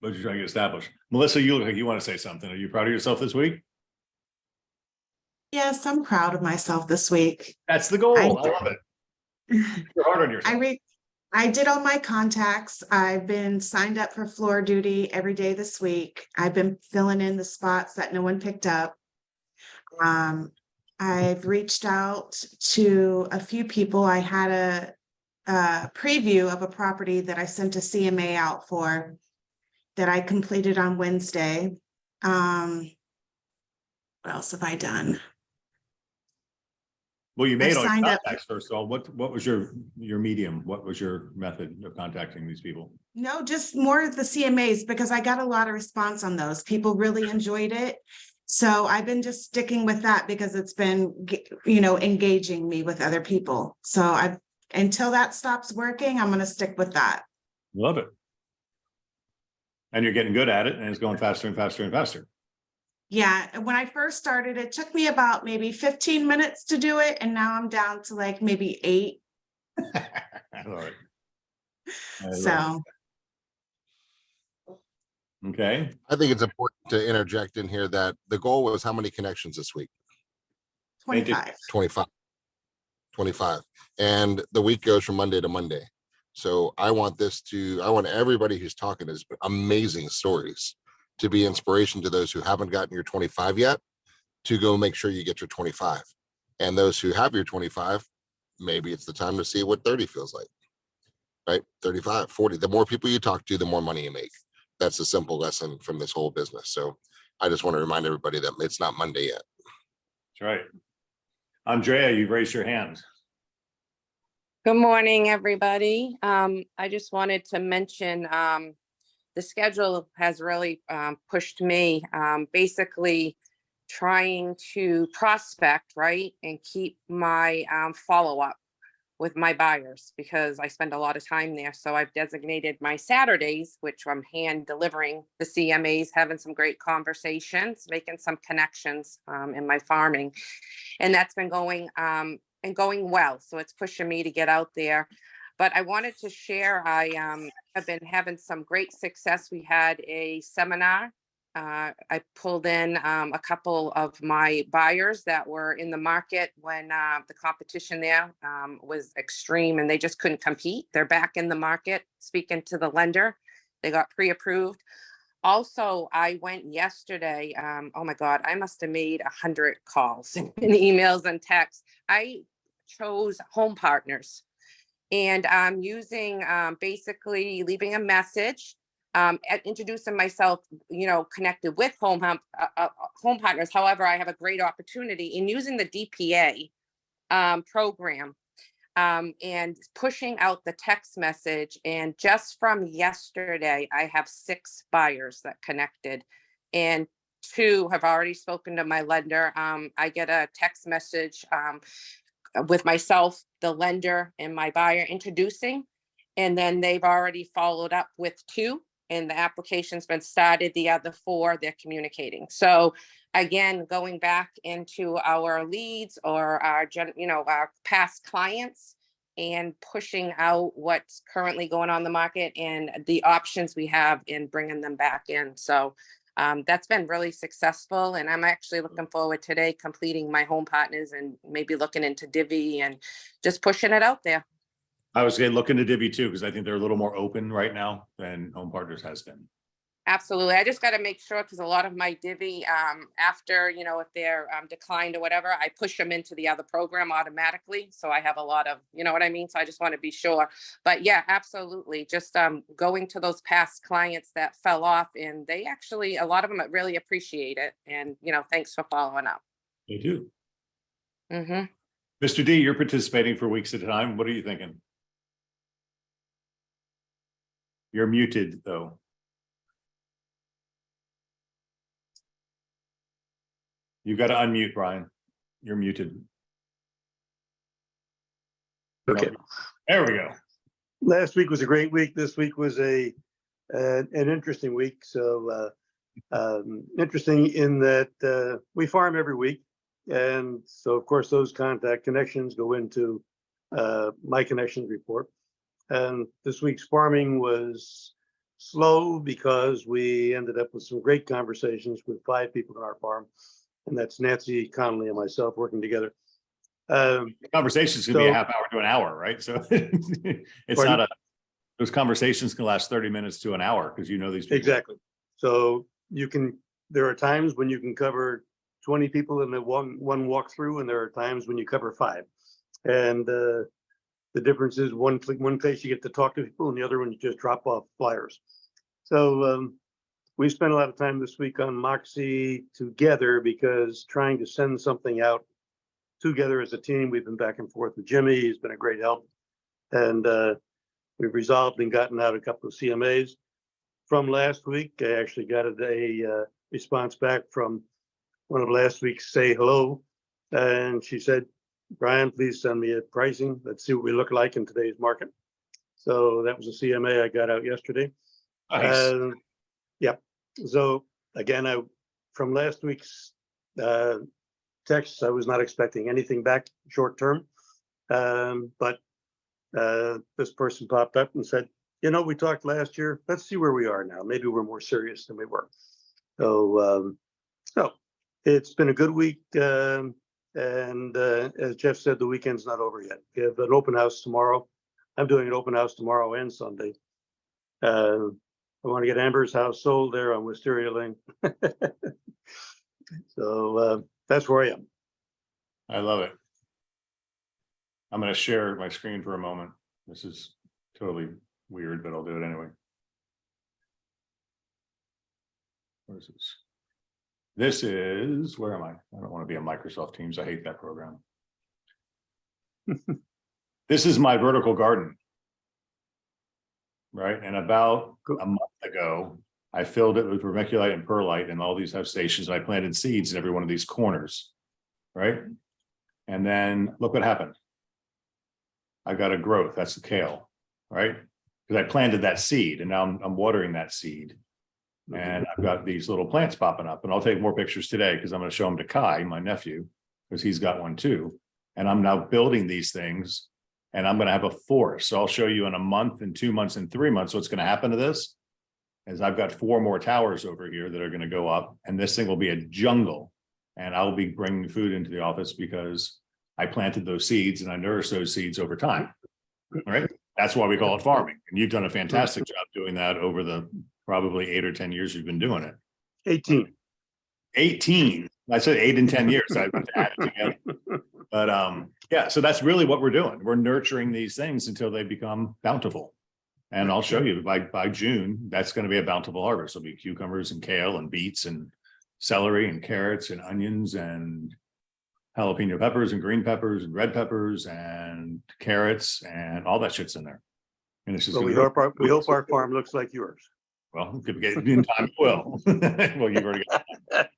But you're trying to get established. Melissa, you look like you want to say something. Are you proud of yourself this week? Yes, I'm proud of myself this week. That's the goal. I love it. You're hard on yourself. I did all my contacts. I've been signed up for floor duty every day this week. I've been filling in the spots that no one picked up. I've reached out to a few people. I had a preview of a property that I sent a CMA out for that I completed on Wednesday. What else have I done? Well, you made all your signed up. contacts first of all. What was your medium? What was your method of contacting these people? No, just more of the CMAs because I got a lot of response on those. People really enjoyed it. So I've been just sticking with that because it's been, engaging me with other people. So until that stops working, I'm going to stick with that. Love it. And you're getting good at it and it's going faster and faster and faster. Yeah, when I first started, it took me about maybe 15 minutes to do it. And now I'm down to like maybe 8. I love it. So. Okay. I think it's important to interject in here that the goal was how many connections this week? 25. 25. And the week goes from Monday to Monday. So I want everybody who's talking is amazing stories to be inspiration to those who haven't gotten your 25 yet, to go make sure you get your 25. And those who have your 25, maybe it's the time to see what 30 feels like, right? 35, 40, the more people you talk to, the more money you make. That's a simple lesson from this whole business. So I just want to remind everybody that it's not Monday yet. That's right. Andrea, you've raised your hand. Good morning, everybody. I just wanted to mention the schedule has really pushed me, basically trying to prospect, right, and keep my follow-up with my buyers because I spend a lot of time there. So I've designated my Saturdays, which I'm hand delivering the CMAs, having some great conversations, making some connections in my farming. And that's been going well. So it's pushing me to get out there. But I wanted to share, I have been having some great success. We had a seminar. I pulled in a couple of my buyers that were in the market when the competition there was extreme and they just couldn't compete. They're back in the market, speaking to the lender. They got pre-approved. Also, I went yesterday, oh my God, I must have made 100 calls and emails and texts. I chose Home Partners. And I'm using basically leaving a message, introducing myself, connected with Home Partners. However, I have a great opportunity in using the DPA program and pushing out the text message. And just from yesterday, I have 6 buyers that connected and 2 have already spoken to my lender. I get a text message with myself, the lender, and my buyer introducing, and then they've already followed up with 2, and the application's been started. The other 4, they're communicating. So again, going back into our leads or our past clients and pushing out what's currently going on in the market and the options we have in bringing them back in. So that's been really successful, and I'm actually looking forward today completing my Home Partners and maybe looking into Divvy and just pushing it out there. I was going to look into Divvy too, because I think they're a little more open right now than Home Partners has been. Absolutely. I just got to make sure, because a lot of my Divvy, after, if they're declined or whatever, I push them into the other program automatically. So I have a lot of, you know what I mean? So I just want to be sure. But yeah, absolutely. Just going to those past clients that fell off, and they actually, a lot of them really appreciate it. And, thanks for following up. They do. Mm-hmm. Mr. D, you're participating for weeks at a time. What are you thinking? You're muted though. You got to unmute, Brian. You're muted. Okay. There we go. Last week was a great week. This week was an interesting week. So interesting in that we farm every week. And so, of course, those contact connections go into my connections report. And this week's farming was slow because we ended up with some great conversations with 5 people on our farm. And that's Nancy Connolly and myself working together. Conversations can be a So- half hour to an hour, right? So it's Pardon? not those conversations can last 30 minutes to an hour because you know these people. Exactly. So there are times when you can cover 20 people in the one walkthrough, and there are times when you cover 5. And the difference is one place you get to talk to people, and the other one you just drop off flyers. So we spent a lot of time this week on Moxie together, because trying to send something out together as a team, we've been back and forth with Jimmy. He's been a great help. And we've resolved and gotten out a couple of CMAs. From last week, I actually got a response back from one of last week's Say Hello. And she said, Brian, please send me a pricing. Let's see what we look like in today's market. So that was a CMA I got out yesterday. Nice. Yep. So again, from last week's texts, I was not expecting anything back short term. But this person popped up and said, we talked last year. Let's see where we are now. Maybe we're more serious than we were. So it's been a good week. And as Jeff said, the weekend's not over yet. We have an open house tomorrow. I'm doing an open house tomorrow and Sunday. I want to get Amber's house sold there on Wisteria Lane. So that's where I am. I love it. I'm going to share my screen for a moment. This is totally weird, but I'll do it anyway. Where is this? This is, where am I? I don't want to be on Microsoft Teams. I hate that program. This is my vertical garden. Right. And about a month ago, I filled it with vermiculite and perlite, and all these have stations. And I planted seeds in every one of these corners. Right. And then look what happened. I got a growth. That's the kale. Right. Because I planted that seed, and now I'm watering that seed. And I've got these little plants popping up, and I'll take more pictures today because I'm going to show them to Kai, my nephew, because he's got one too. And I'm now building these things, and I'm going to have a forest. So I'll show you in a month and 2 months and 3 months what's going to happen to this. Is I've got 4 more towers over here that are going to go up, and this thing will be a jungle. And I'll be bringing food into the office because I planted those seeds and I nourished those seeds over time. All right. That's why we call it farming. And you've done a fantastic job doing that over the probably 8 or 10 years you've been doing it. 18. I said 8 and 10 years. I went to add it together. But yeah, so that's really what we're doing. We're nurturing these things until they become bountiful. And I'll show you by June, that's going to be a bountiful harvest. There'll be cucumbers and kale and beets and celery and carrots and onions and jalapeno peppers and green peppers and red peppers and carrots, and all that shit's in there. And it's just So we hope our farm looks like yours. well, could get in time. It will. Well, you've already got that.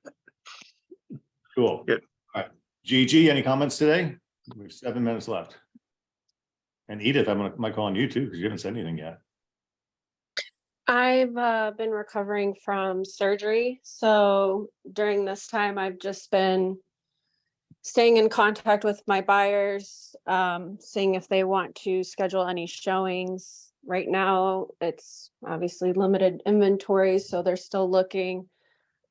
Cool. Good. All right. Gigi, any comments today? We have 7 minutes left. And Edith, might call on you too, because you haven't said anything yet. I've been recovering from surgery. So during this time, I've just been staying in contact with my buyers, seeing if they want to schedule any showings. Right now, it's obviously limited inventory, so they're still looking.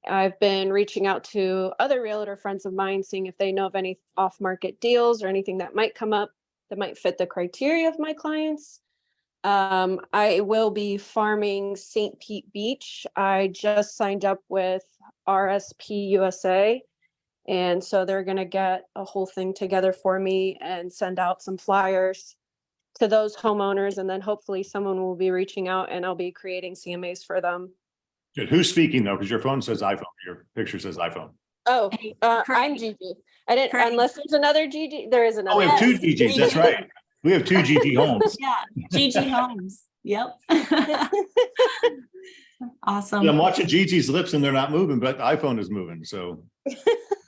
I've been reaching out to other realtor friends of mine, seeing if they know of any off-market deals or anything that might come up that might fit the criteria of my clients. I will be farming St. Pete Beach. I just signed up with RSP USA. And so they're going to get a whole thing together for me and send out some flyers to those homeowners. And then hopefully someone will be reaching out and I'll be creating CMAs for them. Good. Who's speaking though? Because your phone says iPhone. Your picture says iPhone. Oh, I'm Gigi. I didn't, unless there's another Gigi, there is another. Oh, we have 2 Gigi's. That's right. We have 2 Gigi homes. Yeah, Gigi Homes. Yep. Awesome. I'm watching Gigi's lips and they're not moving, but the iPhone is moving. So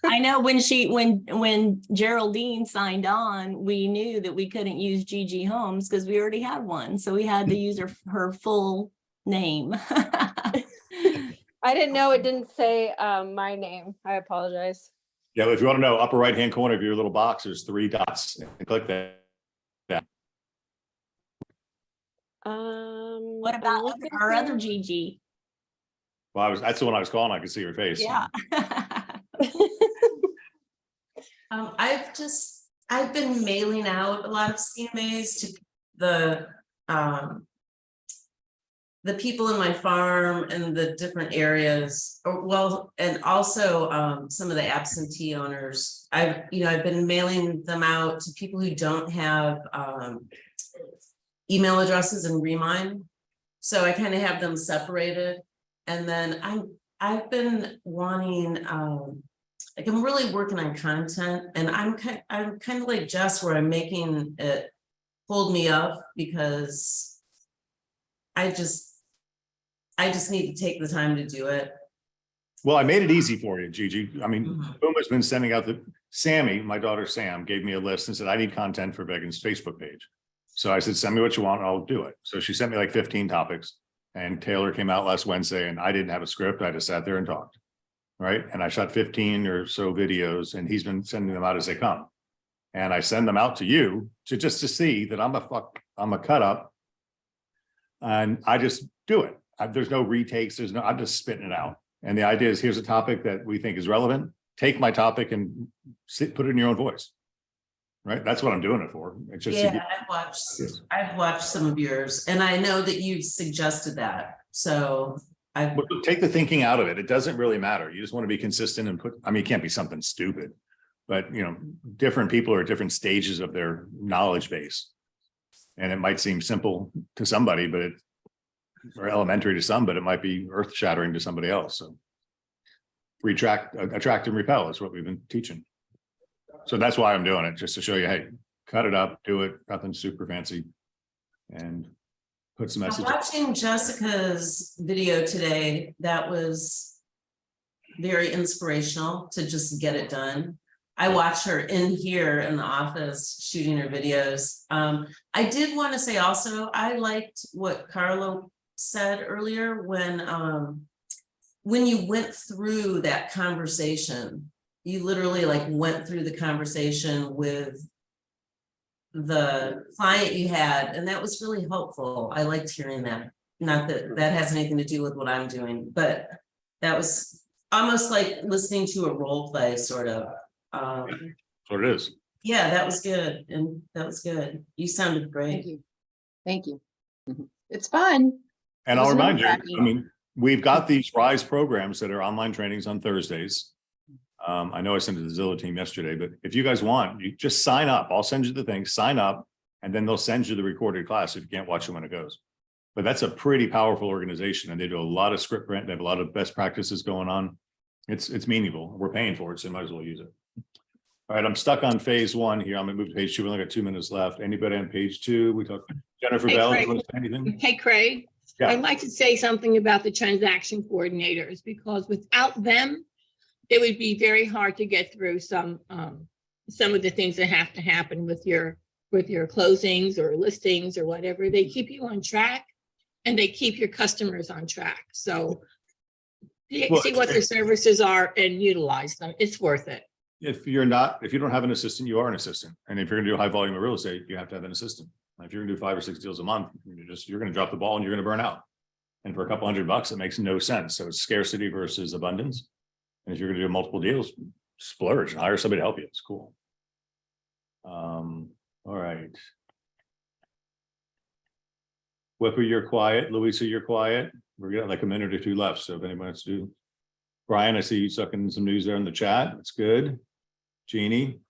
I know when Geraldine signed on, we knew that we couldn't use Gigi Homes because we already had one. So we had to use her full name. I didn't know it didn't say my name. I apologize. yeah, if you want to know, upper right-hand corner of your little box, there's 3 dots. And click that. What I'm about looking our other here. Gigi? Well, that's the one I was calling. I could see her face. Yeah. I've been mailing out a lot of CMAs to the people in my farm and the different areas, and also some of the absentee owners. I've been mailing them out to people who don't have email addresses in Remind. So I kind of have them separated. And then I've been wanting, like I'm really working on content, and I'm kind of like Jess, where I'm making it hold me up because I just need to take the time to do it. Well, I made it easy for you, Gigi. I mean, Puma's been sending out Sammy, my daughter Sam, gave me a list and said, I need content for Megan's Facebook page. So I said, send me what you want, and I'll do it. So she sent me like 15 topics, and Taylor came out last Wednesday, and I didn't have a script. I just sat there and talked. Right. And I shot 15 or so videos, and he's been sending them out as they come. And I send them out to you to see that I'm a cut up. And I just do it. There's no retakes. I'm just spitting it out. And the idea is, here's a topic that we think is relevant. Take my topic and put it in your own voice. Right. That's what I'm doing it for. It's just I've watched some of yours, and I know that you've suggested that. So take the thinking out of it. It doesn't really matter. You just want to be consistent and it can't be something stupid, but different people are at different stages of their knowledge base. And it might seem simple to somebody, or elementary to some, but it might be earth shattering to somebody else. So attract and repel is what we've been teaching. So that's why I'm doing it, just to show you, hey, cut it up, do it, nothing super fancy, and put some messages. Watching Jessica's video today, that was very inspirational to just get it done. I watched her in here in the office shooting her videos. I did want to say also, I liked what Carlo said earlier when you went through that conversation. You literally went through the conversation with the client you had, and that was really helpful. I liked hearing that. Not that that has anything to do with what I'm doing, but that was almost like listening to a role play, sort of. So it is. Yeah, that was good. And that was good. You sounded great. Thank you. It's fun. And I'll remind you, we've got these RISE programs that are online trainings on Thursdays. I know I sent it to the Zillow team yesterday, but if you guys want, you just sign up. I'll send you the thing, sign up, and then they'll send you the recorded class if you can't watch it when it goes. But that's a pretty powerful organization, and they do a lot of script print. They have a lot of best practices going on. It's meaningful. We're paying for it, so you might as well use it. All right, I'm stuck on phase one here. I'm gonna move to page two. We only got 2 minutes left. Anybody on page two? We talked Jennifer Bell. Craig. You want to say anything? Hey, Craig, Yeah. I'd like to say something about the transaction coordinators, because without them, it would be very hard to get through some of the things that have to happen with your closings or listings or whatever. They keep you on track, and they keep your customers on track. So see what their services are and utilize them. It's worth it. If you don't have an assistant, you are an assistant. And if you're gonna do high volume of real estate, you have to have an assistant. If you're gonna do 5 or 6 deals a month, you're gonna drop the ball and you're gonna burn out. And for a couple $100, it makes no sense. So it's scarcity versus abundance. And if you're gonna do multiple deals, splurge, hire somebody to help you. It's cool. All right. Whipper, you're quiet. Louisa, you're quiet. We're getting like a minute or two left. So if anyone wants to do. Brian, I see you sucking some news there in the chat. That's good. Jeannie,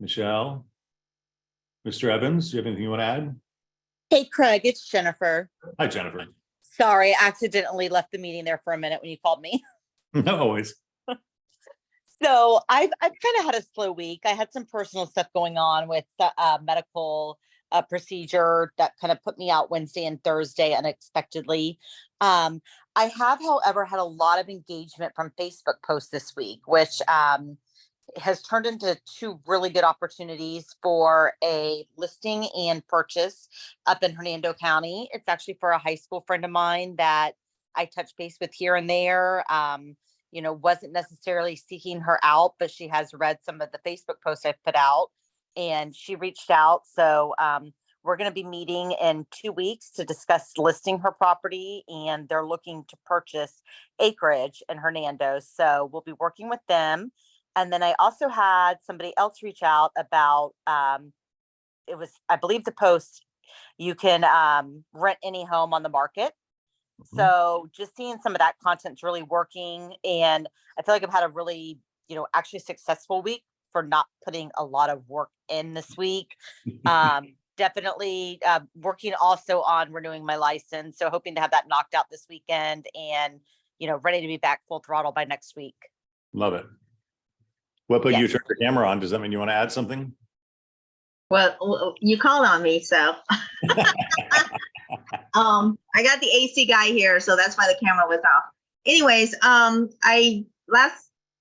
Michelle, Mr. Evans, do you have anything you want to add? Hey, Craig, it's Jennifer. Hi, Jennifer. Sorry, I accidentally left the meeting there for a minute when you called me. No, always. So I've kind of had a slow week. I had some personal stuff going on with the medical procedure that kind of put me out Wednesday and Thursday unexpectedly. I have, however, had a lot of engagement from Facebook posts this week, which has turned into 2 really good opportunities for a listing and purchase up in Hernando County. It's actually for a high school friend of mine that I touch base with here and there. Wasn't necessarily seeking her out, but she has read some of the Facebook posts I've put out, and she reached out. So We're going to be meeting in 2 weeks to discuss listing her property, and they're looking to purchase acreage in Hernando. So we'll be working with them. And then I also had somebody else reach out about, it was, I believe the post, you can rent any home on the market. So just seeing some of that content's really working. And I feel like I've had a really, actually successful week for not putting a lot of work in this week. Definitely working also on renewing my license. So hoping to have that knocked out this weekend and, ready to be back full throttle by next week. Love it. Well, but you Yes. turned your camera on. Does that mean you want to add something? Well, you called on me, so. I got the AC guy here, so that's why the camera was off. Anyways,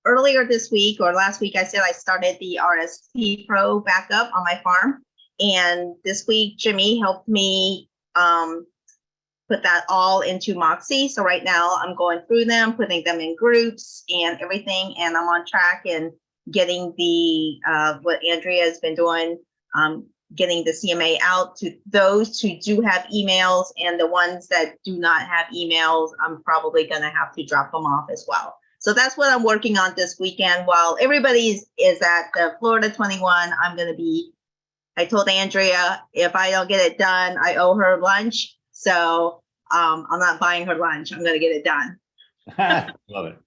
earlier this week or last week, I said I started the RSP Pro backup on my farm. And this week, Jimmy helped me put that all into Moxie. So right now I'm going through them, putting them in groups and everything. And I'm on track and getting the, what Andrea has been doing, getting the CMA out to those who do have emails, and the ones that do not have emails, I'm probably going to have to drop them off as well. So that's what I'm working on this weekend. While everybody is at the Florida 21, I'm going to be, I told Andrea, if I don't get it done, I owe her lunch. So I'm not buying her lunch. I'm going to get it done. Love it.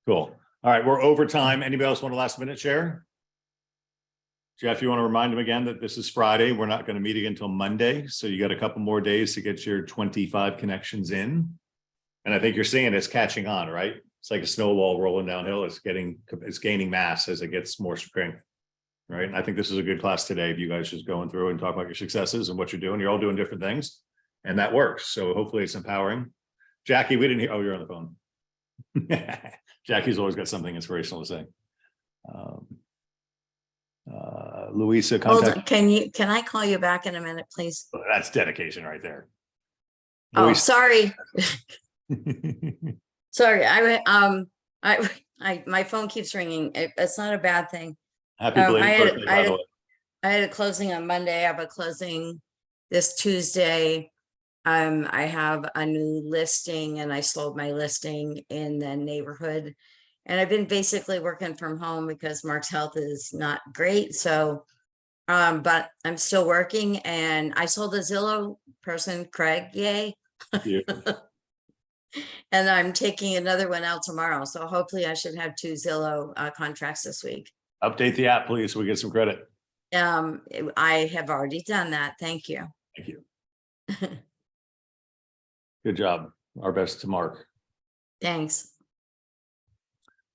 Cool. All right, we're over time. Anybody else want a last minute share? Jeff, you want to remind them again that this is Friday. We're not going to meet again until Monday. So you got a couple more days to get your 25 connections in. And I think you're seeing it's catching on, right? It's like a snowball rolling downhill. It's gaining mass as it gets more strength, right? And I think this is a good class today. If you guys just going through and talk about your successes and what you're doing, you're all doing different things, and that works. So hopefully it's empowering. Jackie, we didn't hear. Oh, you're on the phone. Jackie's always got something inspirational to say. Louisa, Hold contact. on, can I call you back in a minute, please? That's dedication right there. Oh, Louisa. sorry. Sorry, my phone keeps ringing. It's not a bad thing. Happy belated birthday, by the way. I had a closing on Monday. I have a closing this Tuesday. I have a new listing, and I sold my listing in the neighborhood. And I've been basically working from home because Mark's health is not great. So, but I'm still working, and I sold a Zillow person, Craig, yay. And I'm taking another one out tomorrow. So hopefully I should have 2 Zillow contracts this week. Update the app, please, so we get some credit. I have already done that. Thank you. Thank you. Good job. Our best to Mark. Thanks.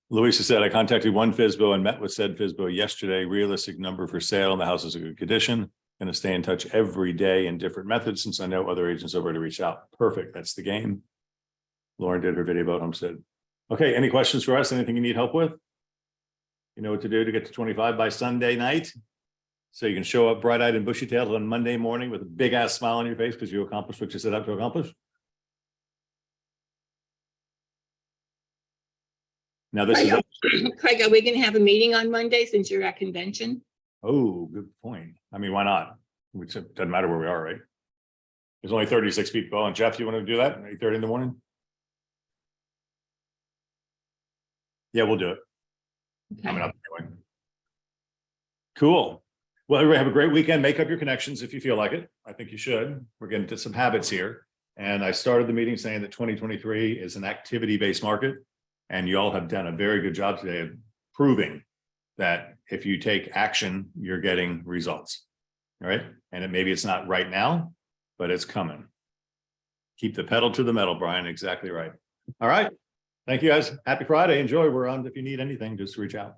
Louisa said, I contacted one FSBO and met with said FSBO yesterday. Realistic number for sale, and the house is in good condition. Going to stay in touch every day in different methods since I know other agents have already reached out. Perfect. That's the game. Lauren did her video about Homestead. Okay, any questions for us? Anything you need help with? You know what to do to get to 25 by Sunday night? So you can show up bright-eyed and bushy-tailed on Monday morning with a big-ass smile on your face because you accomplished what you set out to accomplish? Now this is, Craig, are we going to have a meeting on Monday since you're at convention? oh, good point. I mean, why not? Which it doesn't matter where we are, right? There's only 36 people. And Jeff, you want to do that at 8:30 in the morning? Yeah, we'll do it. Coming up anyway. Cool. Well, everybody have a great weekend. Make up your connections if you feel like it. I think you should. We're getting to some habits here. And I started the meeting saying that 2023 is an activity-based market. And you all have done a very good job today of proving that if you take action, you're getting results. All right. And maybe it's not right now, but it's coming. Keep the pedal to the metal, Brian. Exactly right. All right. Thank you guys. Happy Friday. Enjoy. We're on. If you need anything, just reach out.